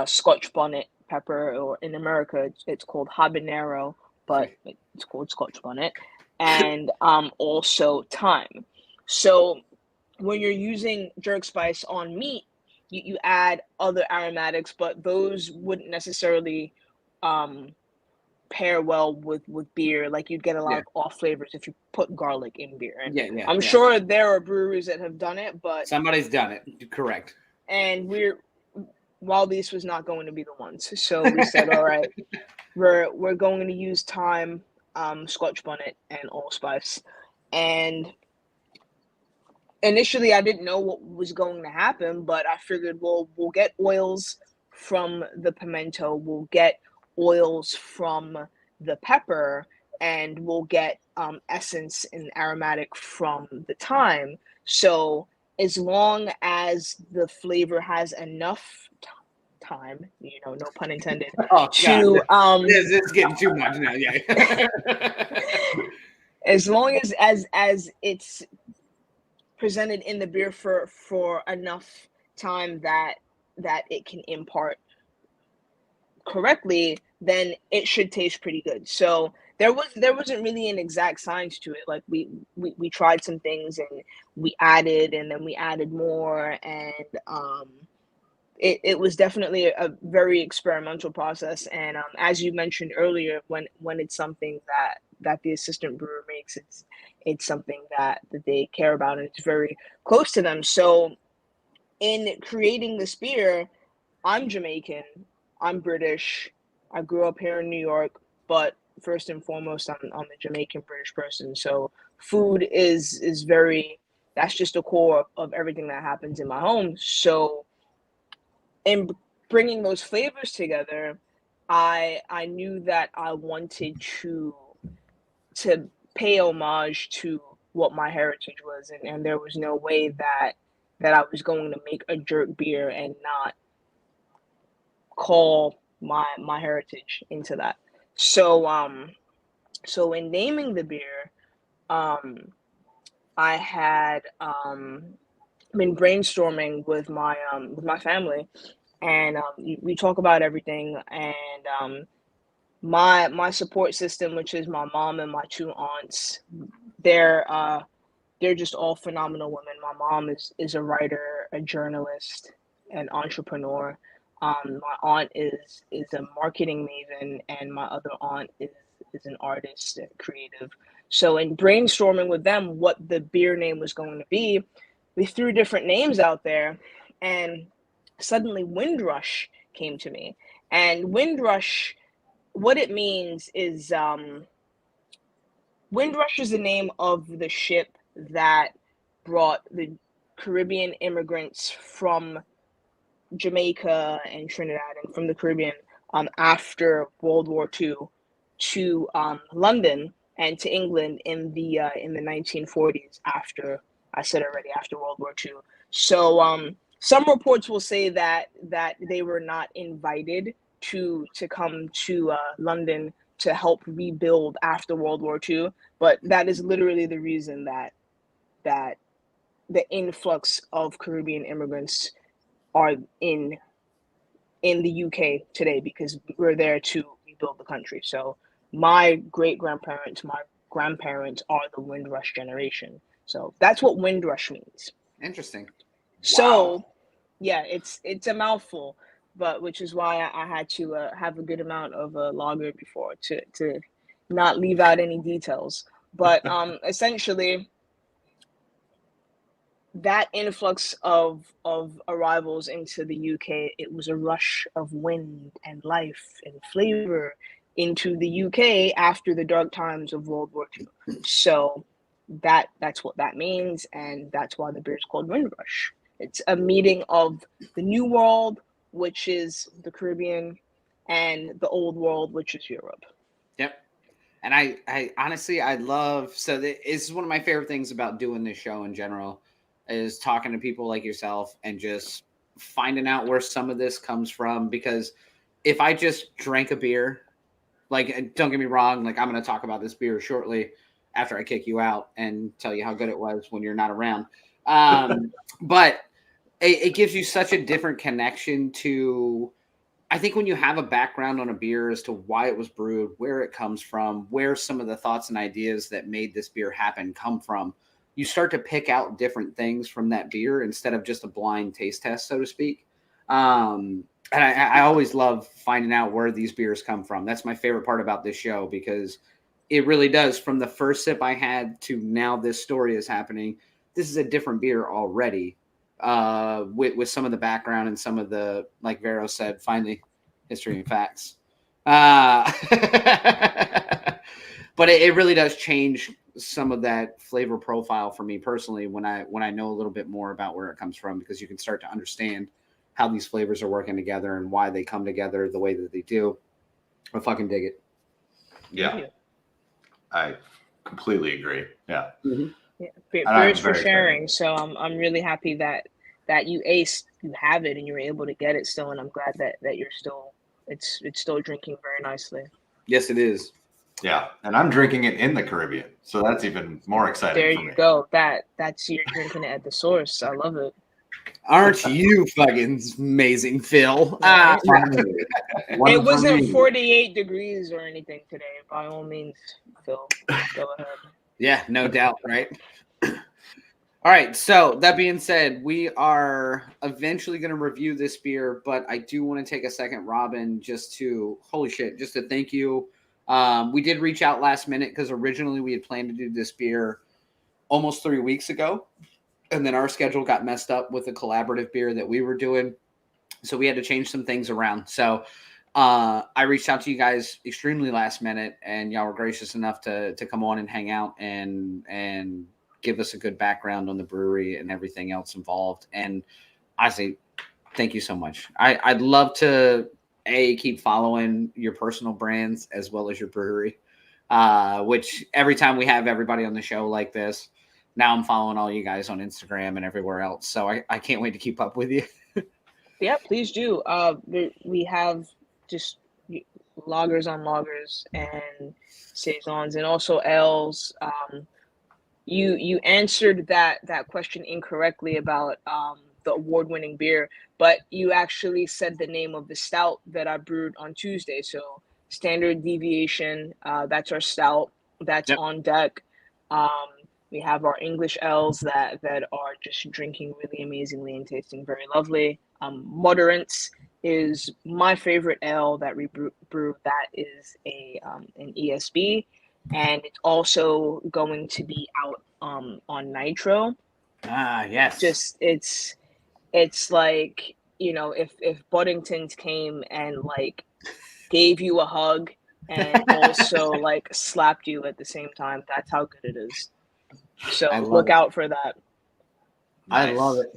Scotch bonnet pepper, or in America it's called habanero, but it's called Scotch bonnet, and also thyme. So when you're using jerk spice on meat, you add other aromatics, but those wouldn't necessarily um, pair well with beer. Like you'd get a lot Yeah. of off flavors if you put garlic in beer. And Yeah. I'm sure there are breweries that have done it, but Somebody's done it. Correct. and Wild East was not going to be the ones. So we said, all right, we're going to use thyme, Scotch bonnet, and allspice. And initially I didn't know what was going to happen, but I figured, well, we'll get oils from the pimento, we'll get oils from the pepper, and we'll get essence and aromatic from the thyme. So as long as the flavor has enough time, no pun intended, Oh to God, it's getting too much now. Yeah. as long as it's presented in the beer for enough time that it can impart correctly, then it should taste pretty good. So there wasn't really an exact science to it. Like we tried some things and we added, and then we added more, and it was definitely a very experimental process. And as you mentioned earlier, when it's something that the assistant brewer makes, it's something that they care about, and it's very close to them. So in creating this beer, I'm Jamaican, I'm British, I grew up here in New York, but first and foremost, I'm a Jamaican British person. So food is very, that's just the core of everything that happens in my home. So in bringing those flavors together, I knew that I wanted to pay homage to what my heritage was, and there was no way that I was going to make a jerk beer and not call my heritage into that. So so in naming the beer, I had been brainstorming with my family, and we talk about everything. And my support system, which is my mom and my two aunts, they're just all phenomenal women. My mom is a writer, a journalist, an entrepreneur. My aunt is a marketing maven, and my other aunt is an artist and creative. So in brainstorming with them what the beer name was going to be, we threw different names out there, and suddenly Windrush came to me. And Windrush, what it means is Windrush is the name of the ship that brought the Caribbean immigrants from Jamaica and Trinidad and from the Caribbean after World War II to London and to England in the 1940s, after, I said already, after World War II. So some reports will say that they were not invited to come to London to help rebuild after World War II, but that is literally the reason that the influx of Caribbean immigrants are in the UK today, because we're there to rebuild the country. So my great grandparents, my grandparents are the Windrush generation. So that's what Windrush means. Interesting. So yeah, it's a mouthful, but which is why I had to have a good amount of lager before to not leave out any details. But essentially, that influx of arrivals into the UK, it was a rush of wind and life and flavor into the UK after the dark times of World War II. So that's what that means, and that's why the beer is called Windrush. It's a meeting of the New World, which is the Caribbean, and the Old World, which is Europe. Yep. And I honestly, I love, so this is one of my favorite things about doing this show in general, is talking to people like yourself and just finding out where some of this comes from. Because if I just drank a beer, like, don't get me wrong, like, I'm going to talk about this beer shortly after I kick you out and tell you how good it was when you're not around. But it gives you such a different connection to, I think, when you have a background on a beer as to why it was brewed, where it comes from, where some of the thoughts and ideas that made this beer happen come from, you start to pick out different things from that beer instead of just a blind taste test, so to speak. And I always love finding out where these beers come from. That's my favorite part about this show, because it really does. From the first sip I had to now this story is happening, this is a different beer already, with some of the background and some of the, like Vero said, finally, history and facts. But it really does change some of that flavor profile for me personally when I know a little bit more about where it comes from, because you can start to understand how these flavors are working together and why they come together the way that they do. I fucking dig it. Yeah. I completely agree. Yeah. Mm-hmm. Yeah. Beers for sharing. So I'm really happy that you have it and you're able to get it still, and I'm glad that you're still it's still drinking very nicely. Yes, it is. Yeah, and I'm drinking it in the Caribbean, so that's even more exciting. There for you me. go. That's you're drinking it at the source. I love it. Aren't you fucking amazing, Phil? It wasn't 48 degrees or anything today. By all means, Phil, go ahead. Yeah, no doubt, right? All right, so that being said, we are eventually going to review this beer, but I do want to take a second, Robyn, just to thank you. We did reach out last minute because originally we had planned to do this beer almost 3 weeks ago, and then our schedule got messed up with the collaborative beer that we were doing, so we had to change some things around. So I reached out to you guys extremely last minute, and y'all were gracious enough to come on and hang out and give us a good background on the brewery and everything else involved. And honestly, thank you so much. I'd love to keep following your personal brands as well as your brewery, which every time we have everybody on the show like this, now I'm following all you guys on Instagram and everywhere else. So I can't wait to keep up with you. Yeah, please do. We have just lagers on lagers and saisons and also ales. You answered that question incorrectly about the award-winning beer, but you actually said the name of the stout that I brewed on Tuesday. So standard deviation, that's our stout. That's Yep. on deck. We have our English ales that are just drinking really amazingly and tasting very lovely. Mudderance is my favorite ale that we brew. That is an ESB, and it's also going to be out on Nitro. Yes. Just it's like, if Buddingtons came and like gave you a hug and also like slapped you at the same time, that's how good it is. So look out for that. I love it.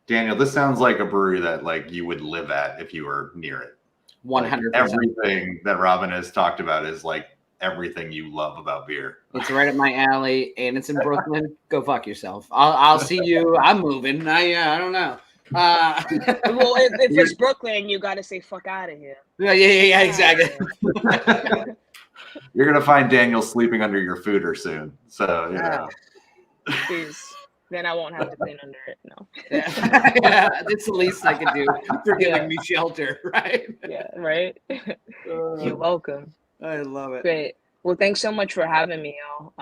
Daniel, this sounds like a brewery that like you would live at if you were near it. 100%. Everything that Robyn has talked about is like everything you love about beer. It's right up my alley, and it's in Brooklyn. Go fuck yourself. I'll see you. I'm moving. I don't know. Well, if it's Brooklyn, you got to say "fuck out of here." Yeah, exactly. You're gonna find Daniel sleeping under your fooder soon. So you know. Please. Then I won't have to clean under it. No. Yeah, that's the least I can do for giving me shelter, right? Yeah, right. You're welcome. I love it. Great. Well, thanks so much for having me, y'all.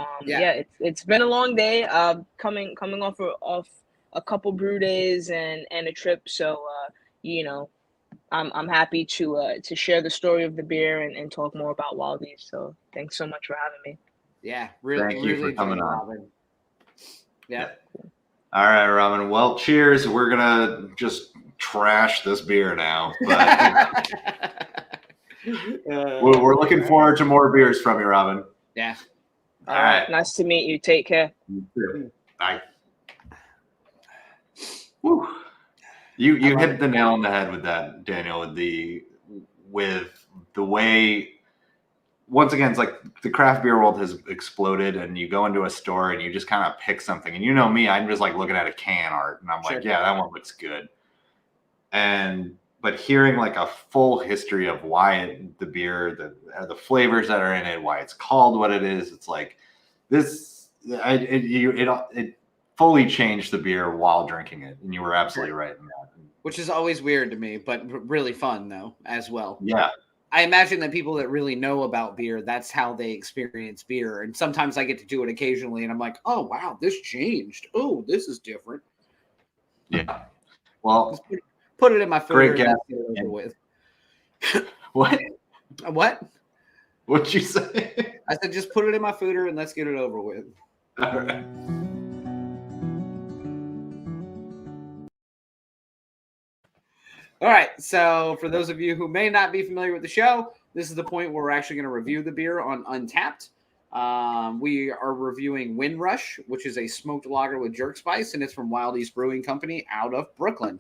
It's been a long day. Coming off a couple brew days and a trip. So I'm happy to share the story of the beer and talk more about Wild East. So thanks so much for having me. Yeah, really, Thank you for coming on. Robyn. Yeah. All right, Robyn. Well, cheers. We're gonna just trash this beer now, but we're looking forward to more beers from you, Robyn. Yeah. All right. Nice to meet you. Take care. You too. Bye. Woo. You hit the nail on the head with that, Daniel. With the way. Once again, it's like the craft beer world has exploded, and you go into a store and you just kind of pick something. And you know me, I'm just like looking at a can art, and I'm like, yeah, that one looks good. But hearing like a full history of why the beer, the flavors that are in it, why it's called what it is, it's like this. It fully changed the beer while drinking it, and you were absolutely right in that. Which is always weird to me, but really fun though as well. Yeah. I imagine that people that really know about beer, that's how they experience beer. And sometimes I get to do it occasionally, and I'm like, oh, wow, this changed. Oh, this is different. Yeah. Well, put it in my food. Great guess. Over with. What? What? What'd you say? I said, just put it in my fooder and let's get it over with. All right. All right, so for those of you who may not be familiar with the show, this is the point where we're actually going to review the beer on Untappd. We are reviewing Windrush, which is a smoked lager with jerk spice, and it's from Wild East Brewing Company out of Brooklyn.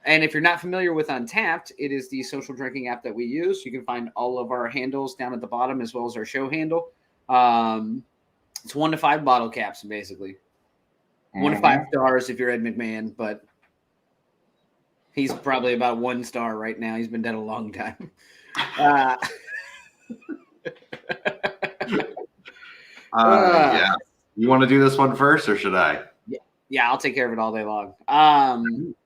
And if you're not familiar with Untappd, it is the social drinking app that we use. You can find all of our handles down at the bottom as well as our show handle. It's 1 to 5 bottle caps, basically. 1 to 5 stars if you're Ed McMahon, but he's probably about 1 star right now. He's been dead a long time. Yeah. You want to do this one first, or should I? Yeah, I'll take care of it all day long.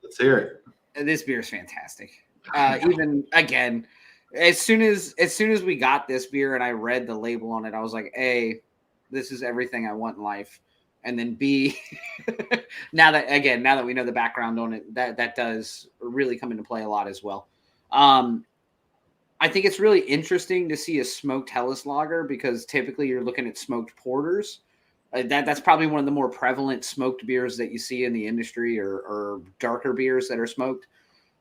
Let's hear it. This beer is fantastic. Even again, as soon as we got this beer and I read the label on it, I was like, A, this is everything I want in life. And then B, now that we know the background on it, that does really come into play a lot as well. I think it's really interesting to see a smoked Helles lager because typically you're looking at smoked porters. That's probably one of the more prevalent smoked beers that you see in the industry, or darker beers that are smoked.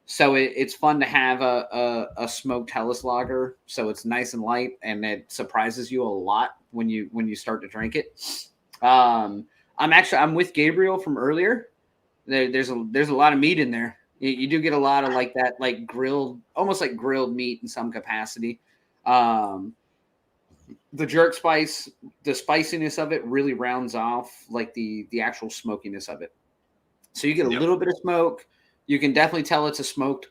So it's fun to have a smoked Helles lager. So it's nice and light, and it surprises you a lot when you start to drink it. I'm with Gabriel from earlier. There's a lot of meat in there. You do get a lot of like that, like grilled, almost like grilled meat in some capacity. The jerk spice, the spiciness of it really rounds off like the actual smokiness of it. So you get a little bit of smoke. You can definitely tell it's a smoked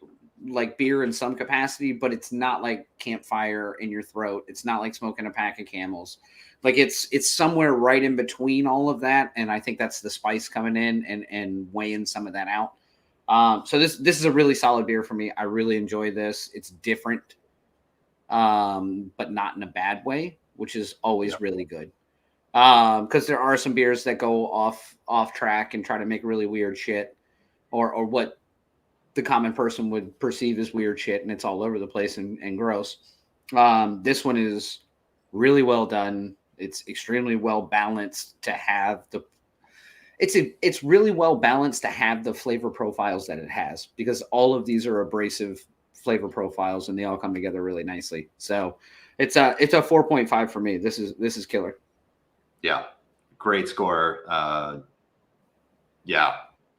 like beer in some capacity, but it's not like campfire in your throat. It's not like smoking a pack of Camels. Like it's somewhere right in between all of that, and I think that's the spice coming in and weighing some of that out. So this is a really solid beer for me. I really enjoy this. It's different, but not in a bad way, which is always really good. Because there are some beers that go off track and try to make really weird shit, or what the common person would perceive as weird shit, and it's all over the place and gross. This one is really well done. It's extremely well balanced to have the. It's really well balanced to have the flavor profiles that it has, because all of these are abrasive flavor profiles and they all come together really nicely. So it's a 4.5 for me. This is killer. Yeah, great score. Yeah,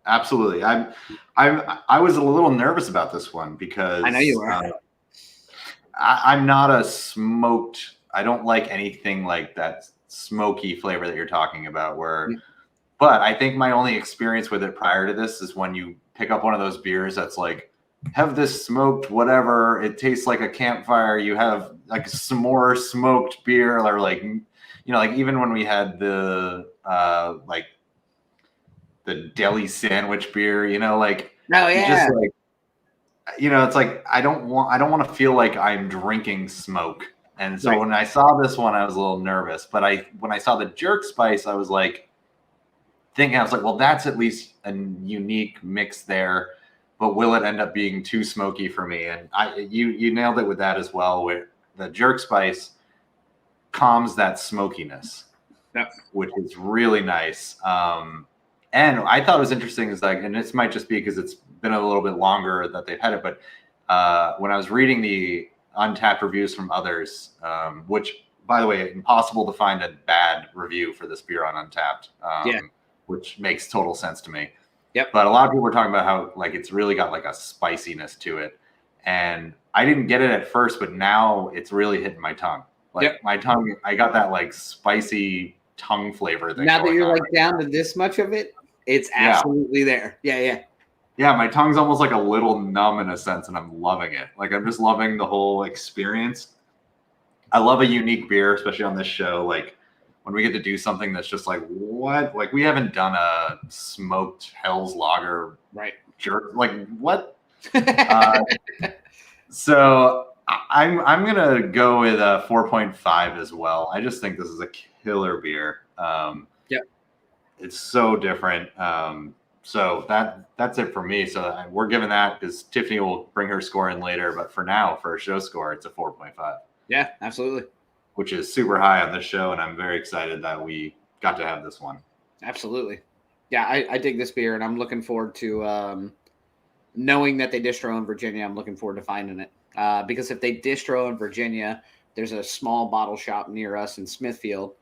absolutely. I was a little nervous about this one because I know you are. I'm not a smoked. I don't like anything like that smoky flavor that you're talking about. But I think my only experience with it prior to this is when you pick up one of those beers that's like, have this smoked whatever. It tastes like a campfire. You have like some more smoked beer, or like, like even when we had the like the deli sandwich beer, like, oh yeah, just like, it's like I don't want to feel like I'm drinking smoke. And so when I saw this one, I was a little nervous. But when I saw the jerk spice, I was like, well, that's at least a unique mix there. But will it end up being too smoky for me? And you nailed it with that as well. With the jerk spice calms that smokiness, which is really nice. And I thought it was interesting is like, and this might just be because it's been a little bit longer that they've had it, but when I was reading the Untappd reviews from others, which, by the way, impossible to find a bad review for this beer on Untappd, which makes total sense to me. Yep. But a lot of people were talking about how like it's really got like a spiciness to it, and I didn't get it at first, but now it's really hitting my tongue. Like my tongue, I got that like spicy tongue flavor. Now that you're like down to this much of it, it's absolutely there. Yeah. Yeah, my tongue's almost like a little numb in a sense, and I'm loving it. Like I'm just loving the whole experience. I love a unique beer, especially on this show. Like when we get to do something that's just like, what? Like we haven't done a smoked Hell's Lager, jerk. Like what? So I'm gonna go with a 4.5 as well. I just think this is a killer beer. It's so different. So that's it for me. So we're giving that because Tiffany will bring her score in later. But for now, for a show score, it's a 4.5. Yeah, absolutely. Which is super high on this show, and I'm very excited that we got to have this one. Absolutely. Yeah, I dig this beer, and I'm looking forward to knowing that they distro in Virginia. I'm looking forward to finding it. Because if they distro in Virginia, there's a small bottle shop near us in Smithfield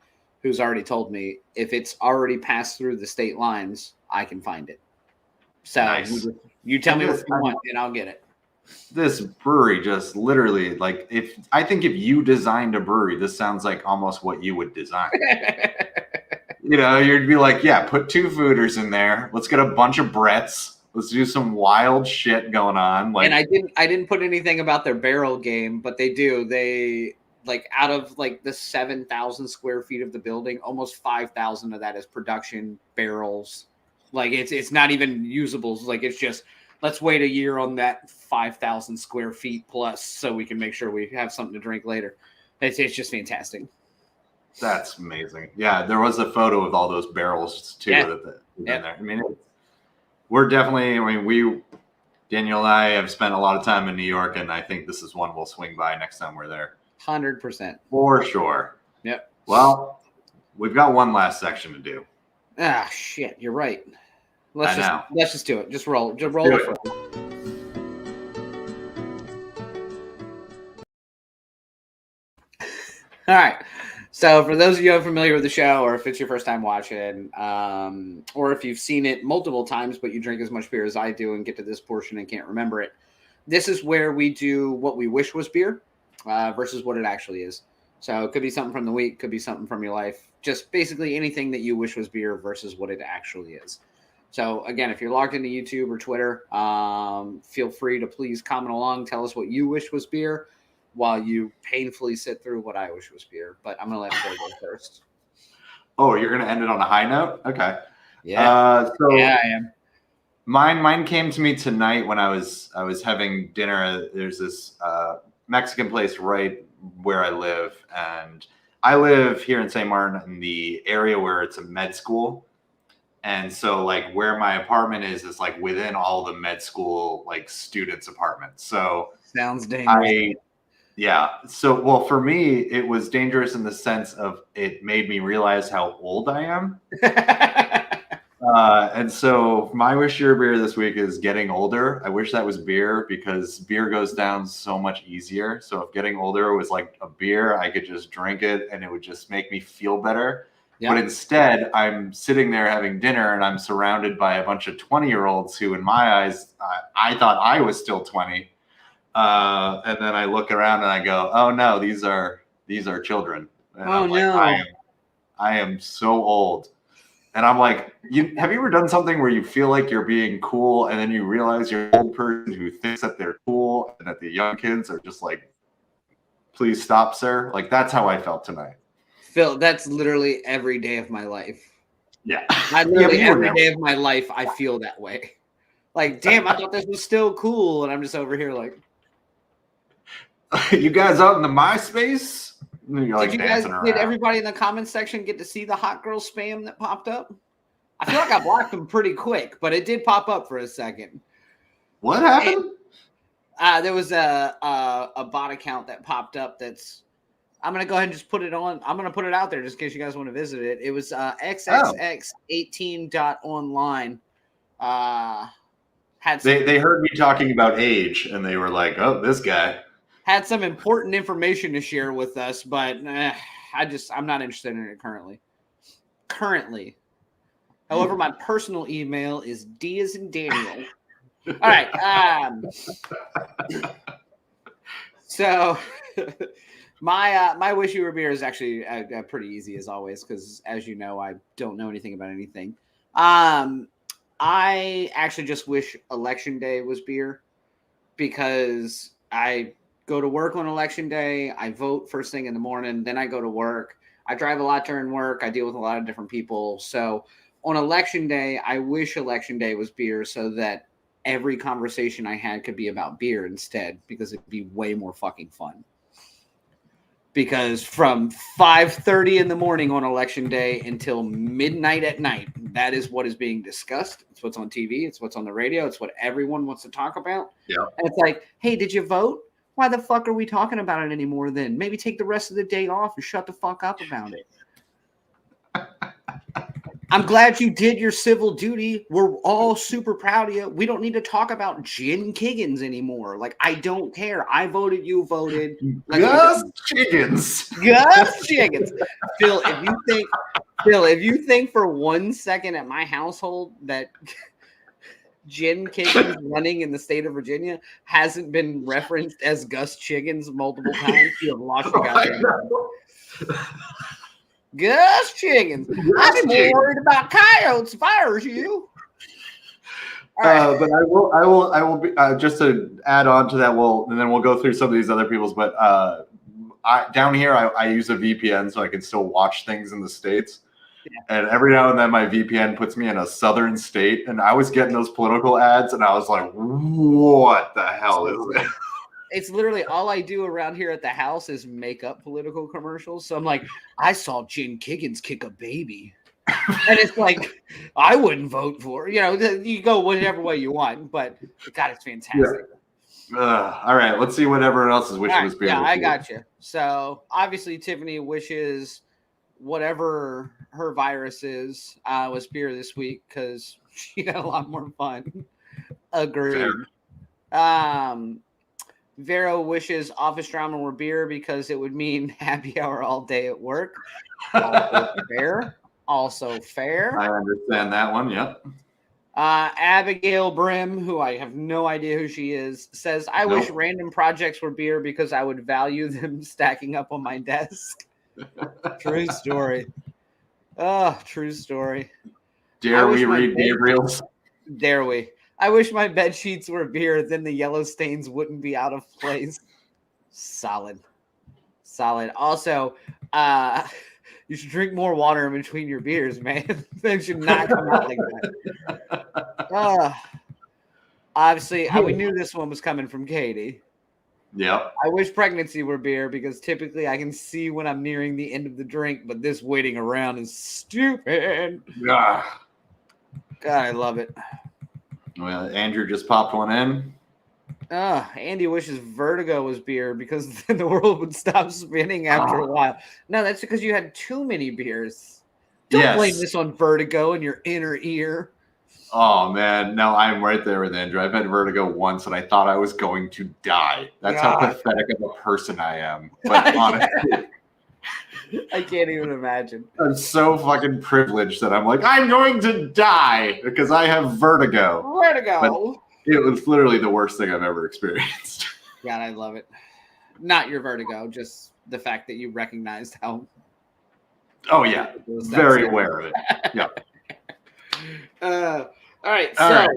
who's already told me if it's already passed through the state lines, I can find it. So nice. You tell me what you want, and I'll get it. This brewery just literally, like, if you designed a brewery, this sounds like almost what you would design. You'd be like, yeah, put 2 fooders in there. Let's get a bunch of Bretts. Let's do some wild shit going on. Like, and I didn't put anything about their barrel game, but they do. They like out of like the 7,000 square feet of the building, almost 5,000 of that is production barrels. Like it's not even usables. Like it's just, let's wait a year on that 5,000 square feet plus so we can make sure we have something to drink later. It's just fantastic. That's amazing. Yeah, there was a photo of all those barrels too that in there. I mean, we're definitely. Daniel and I have spent a lot of time in New York, and I think this is one we'll swing by next time we're there. 100%. For sure. Yep. Well, we've got one last section to do. Ah, shit. You're right. Let's just do it. Just roll it. All right. So for those of you unfamiliar with the show, or if it's your first time watching, or if you've seen it multiple times, but you drink as much beer as I do and get to this portion and can't remember it, this is where we do what we wish was beer versus what it actually is. So it could be something from the week, could be something from your life. Just basically anything that you wish was beer versus what it actually is. So again, if you're logged into YouTube or Twitter, feel free to please comment along. Tell us what you wish was beer while you painfully sit through what I wish was beer. But I'm going to let Phil go first. Oh, you're going to end it on a high note? Okay. Yeah. Yeah, I am. Mine came to me tonight when I was having dinner. There's this Mexican place right where I live, and I live here in St. Martin in the area where it's a med school. And so like where my apartment is like within all the med school like students' apartments. So sounds dangerous. So well, for me, it was dangerous in the sense of it made me realize how old I am. And so my wish your beer this week is getting older. I wish that was beer because beer goes down so much easier. So if getting older was like a beer, I could just drink it and it would just make me feel better. But instead, I'm sitting there having dinner and I'm surrounded by a bunch of 20-year-olds who, in my eyes, I thought I was still 20. And then I look around and I go, oh no, these are children. And I'm like, I am so old. And I'm like, have you ever done something where you feel like you're being cool and then you realize you're an old person who thinks that they're cool and that the young kids are just like, please stop, sir? Like, that's how I felt tonight. Phil, that's literally every day of my life. Yeah. Every day of my life, I feel that way. Like, damn, I thought this was still cool. And I'm just over here like. You guys out in the MySpace? You're like did everybody in the comments section get to see the hot girl spam that popped up? I feel like I blocked them pretty quick, but it did pop up for a second. What happened? There was a bot account that popped up that's I'm going to go ahead and just put it on. I'm going to put it out there just in case you guys want to visit it. It was xxx18.online. They heard me talking about age and they were like, oh, this guy. Had some important information to share with us, but I'm not interested in it currently. However, my personal email is D as in Daniel. All right. So my wish you were beer is actually pretty easy as always, because as you know, I don't know anything about anything. I actually just wish Election Day was beer because I go to work on Election Day. I vote first thing in the morning. Then I go to work. I drive a lot during work. I deal with a lot of different people. So on Election Day, I wish Election Day was beer so that every conversation I had could be about beer instead, because it'd be way more fucking fun. Because from 5:30 in the morning on Election Day until midnight at night, that is what is being discussed. It's what's on TV. It's what's on the radio. It's what everyone wants to talk about. Yeah. And it's like, hey, did you vote? Why the fuck are we talking about it anymore then? Maybe take the rest of the day off and shut the fuck up about it. I'm glad you did your civil duty. We're all super proud of you. We don't need to talk about Jen Kiggins anymore. Like, I don't care. I voted, you voted. Gus Chiggins. Gus Chiggins. Phil, if you think for 1 second at my household that Jen Kiggins running in the state of Virginia hasn't been referenced as Gus Chiggins multiple times, you have lost your goddamn mind. Gus Chiggins. I'd be more worried about coyotes if I were you. Right. But I will be just to add on to that. And then we'll go through some of these other people's. But down here, I use a VPN so I can still watch things in the States. Yeah. And every now and then, my VPN puts me in a southern state, and I was getting those political ads, and I was like, "What the hell is this?" It's literally all I do around here at the house is make up political commercials. So I'm like, I saw Jen Kiggins kick a baby. And it's like, I wouldn't vote for it. You know, you go whatever way you want, but God, it's fantastic. Yeah. All right, let's see what everyone else's wishes was beer. Yeah, I got you. So obviously Tiffany wishes whatever her virus is was beer this week because she had a lot more fun. Agreed. Vero wishes office drama were beer because it would mean happy hour all day at work. Also fair. I understand that one. Yep. Abigail Brim, who I have no idea who she is, says, I wish random projects were beer because I would value them stacking up on my desk. True story. Oh, true story. Dare we read Gabriel's? Dare we? I wish my bed sheets were beer, then the yellow stains wouldn't be out of place. Solid. Also, you should drink more water in between your beers, man. They should not come out like that. Obviously, we knew this one was coming from Katie. Yep. I wish pregnancy were beer because typically I can see when I'm nearing the end of the drink, but this waiting around is stupid. Yeah. God, I love it. Well, Andrew just popped one in. Andy wishes Vertigo was beer because then the world would stop spinning after a while. No, that's because you had too many beers. Don't blame this on Vertigo in your inner ear. Oh, man. No, I'm right there with Andrew. I've had Vertigo once, and I thought I was going to die. That's how pathetic of a person I am. But honestly, I can't even imagine. I'm so fucking privileged that I'm like, I'm going to die because I have Vertigo. But it was literally the worst thing I've ever experienced. God, I love it. Not your Vertigo, just the fact that you recognized how. Oh, yeah. Very aware of it. Yeah. All right. So,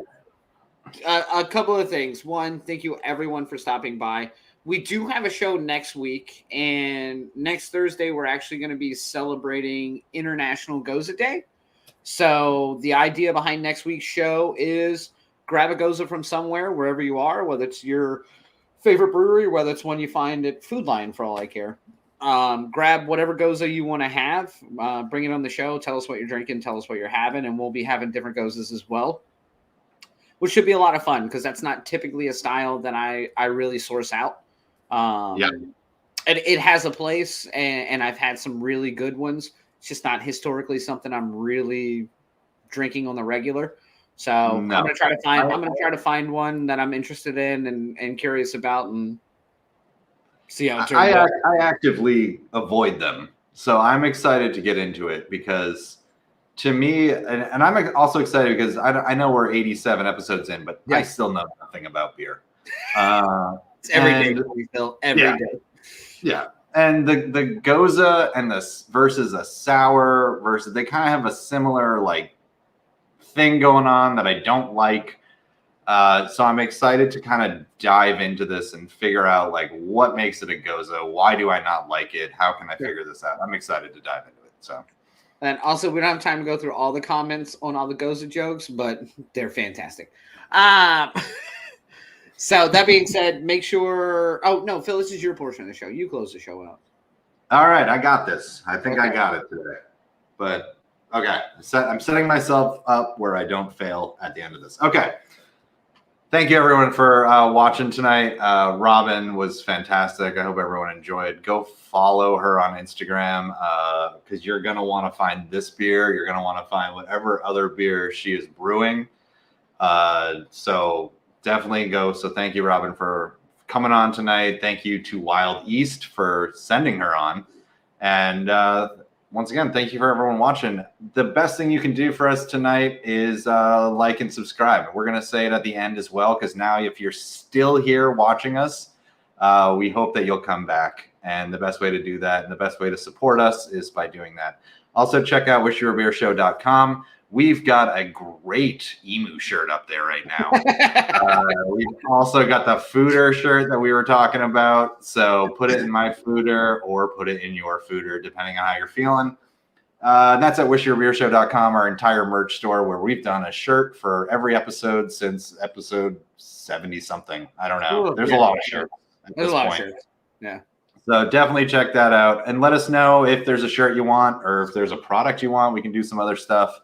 a couple of things. One, thank you everyone for stopping by. We do have a show next week, and next Thursday we're actually going to be celebrating International Goza Day. So the idea behind next week's show is grab a Goza from somewhere, wherever you are, whether it's your favorite brewery, whether it's one you find at Food Lion for all I care. Grab whatever Goza you want to have, bring it on the show, tell us what you're drinking, tell us what you're having, and we'll be having different Gozas as well, which should be a lot of fun because that's not typically a style that I really source out. And it has a place, and I've had some really good ones. It's just not historically something I'm really drinking on the regular. So I'm gonna try to find one that I'm interested in and curious about, and see how it turns out. I actively avoid them, so I'm excited to get into it because, to me, and I'm also excited because I know we're 87 episodes in, but I still know nothing about beer. It's every day we feel every day. Yeah. And the Goza and this versus a sour versus, they kind of have a similar like thing going on that I don't like. So I'm excited to kind of dive into this and figure out like what makes it a Goza. Why do I not like it? How can I figure this out? I'm excited to dive into it. So. And also, we don't have time to go through all the comments on all the Goza jokes, but they're fantastic. So that being said, make sure. Oh no, Phil, this is your portion of the show. You close the show out. All right, I got this. I think I got it today. But okay, I'm setting myself up where I don't fail at the end of this. Okay. Thank you everyone for watching tonight. Robyn was fantastic. I hope everyone enjoyed. Go follow her on Instagram because you're gonna want to find this beer. You're gonna want to find whatever other beer she is brewing. So definitely go. So thank you, Robyn, for coming on tonight. Thank you to Wild East for sending her on. And once again, thank you for everyone watching. The best thing you can do for us tonight is like and subscribe. We're going to say it at the end as well, because now if you're still here watching us, we hope that you'll come back. And the best way to do that and the best way to support us is by doing that. Also, check out wishyouwerebeershow.com. We've got a great emu shirt up there right now. We've also got the fooder shirt that we were talking about. So put it in my fooder or put it in your fooder, depending on how you're feeling. And that's at wishyouwerebeershow.com, our entire merch store, where we've done a shirt for every episode since episode 70-something. I don't know. There's a lot of shirts at this point. Of shirts. Yeah. So definitely check that out. And let us know if there's a shirt you want or if there's a product you want. We can do some other stuff.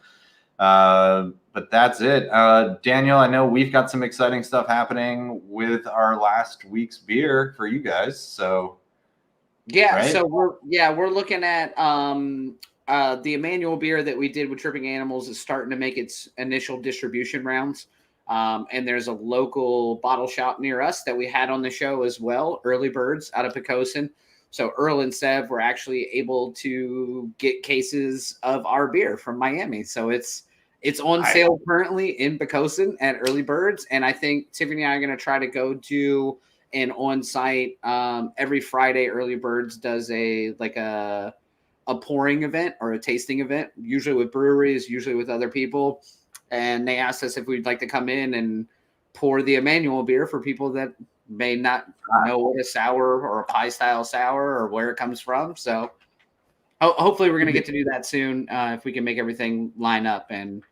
But that's it. Daniel, I know we've got some exciting stuff happening with our last week's beer for you guys. So yeah, right? So we're looking at the Emmanuel beer that we did with Tripping Animals is starting to make its initial distribution rounds. And there's a local bottle shop near us that we had on the show as well, Early Birds out of Pocosin. So Earl and Sev were actually able to get cases of our beer from Miami. So it's It's on sale currently in Pocosin at Early Birds, and I think Tiffany and I are going to try to go do an on-site every Friday. Early Birds does a pouring event or a tasting event, usually with breweries, usually with other people, and they asked us if we'd like to come in and pour the Emmanuel beer for people that may not know what a sour or a pie style sour or where it comes from. So hopefully we're going to get to do that soon if we can make everything line up. And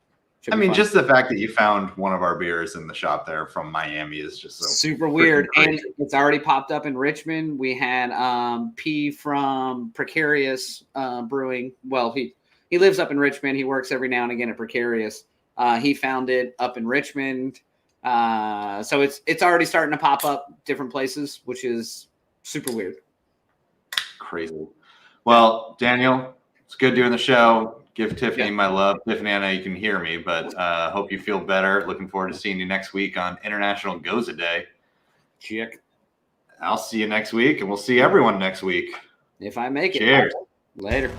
I mean, just the fact that you found one of our beers in the shop there from Miami is just so super weird. And it's already popped up in Richmond. We had P from Precarious Brewing. Well, he lives up in Richmond. He works every now and again at Precarious. He found it up in Richmond. So it's already starting to pop up different places, which is super weird. Crazy. Well, Daniel, it's good doing the show. Give Tiffany my love. Tiffany, I know you can hear me, but hope you feel better. Looking forward to seeing you next week on International Goza Day. Chick. I'll see you next week, and we'll see everyone next week. If I make it. Cheers. Later.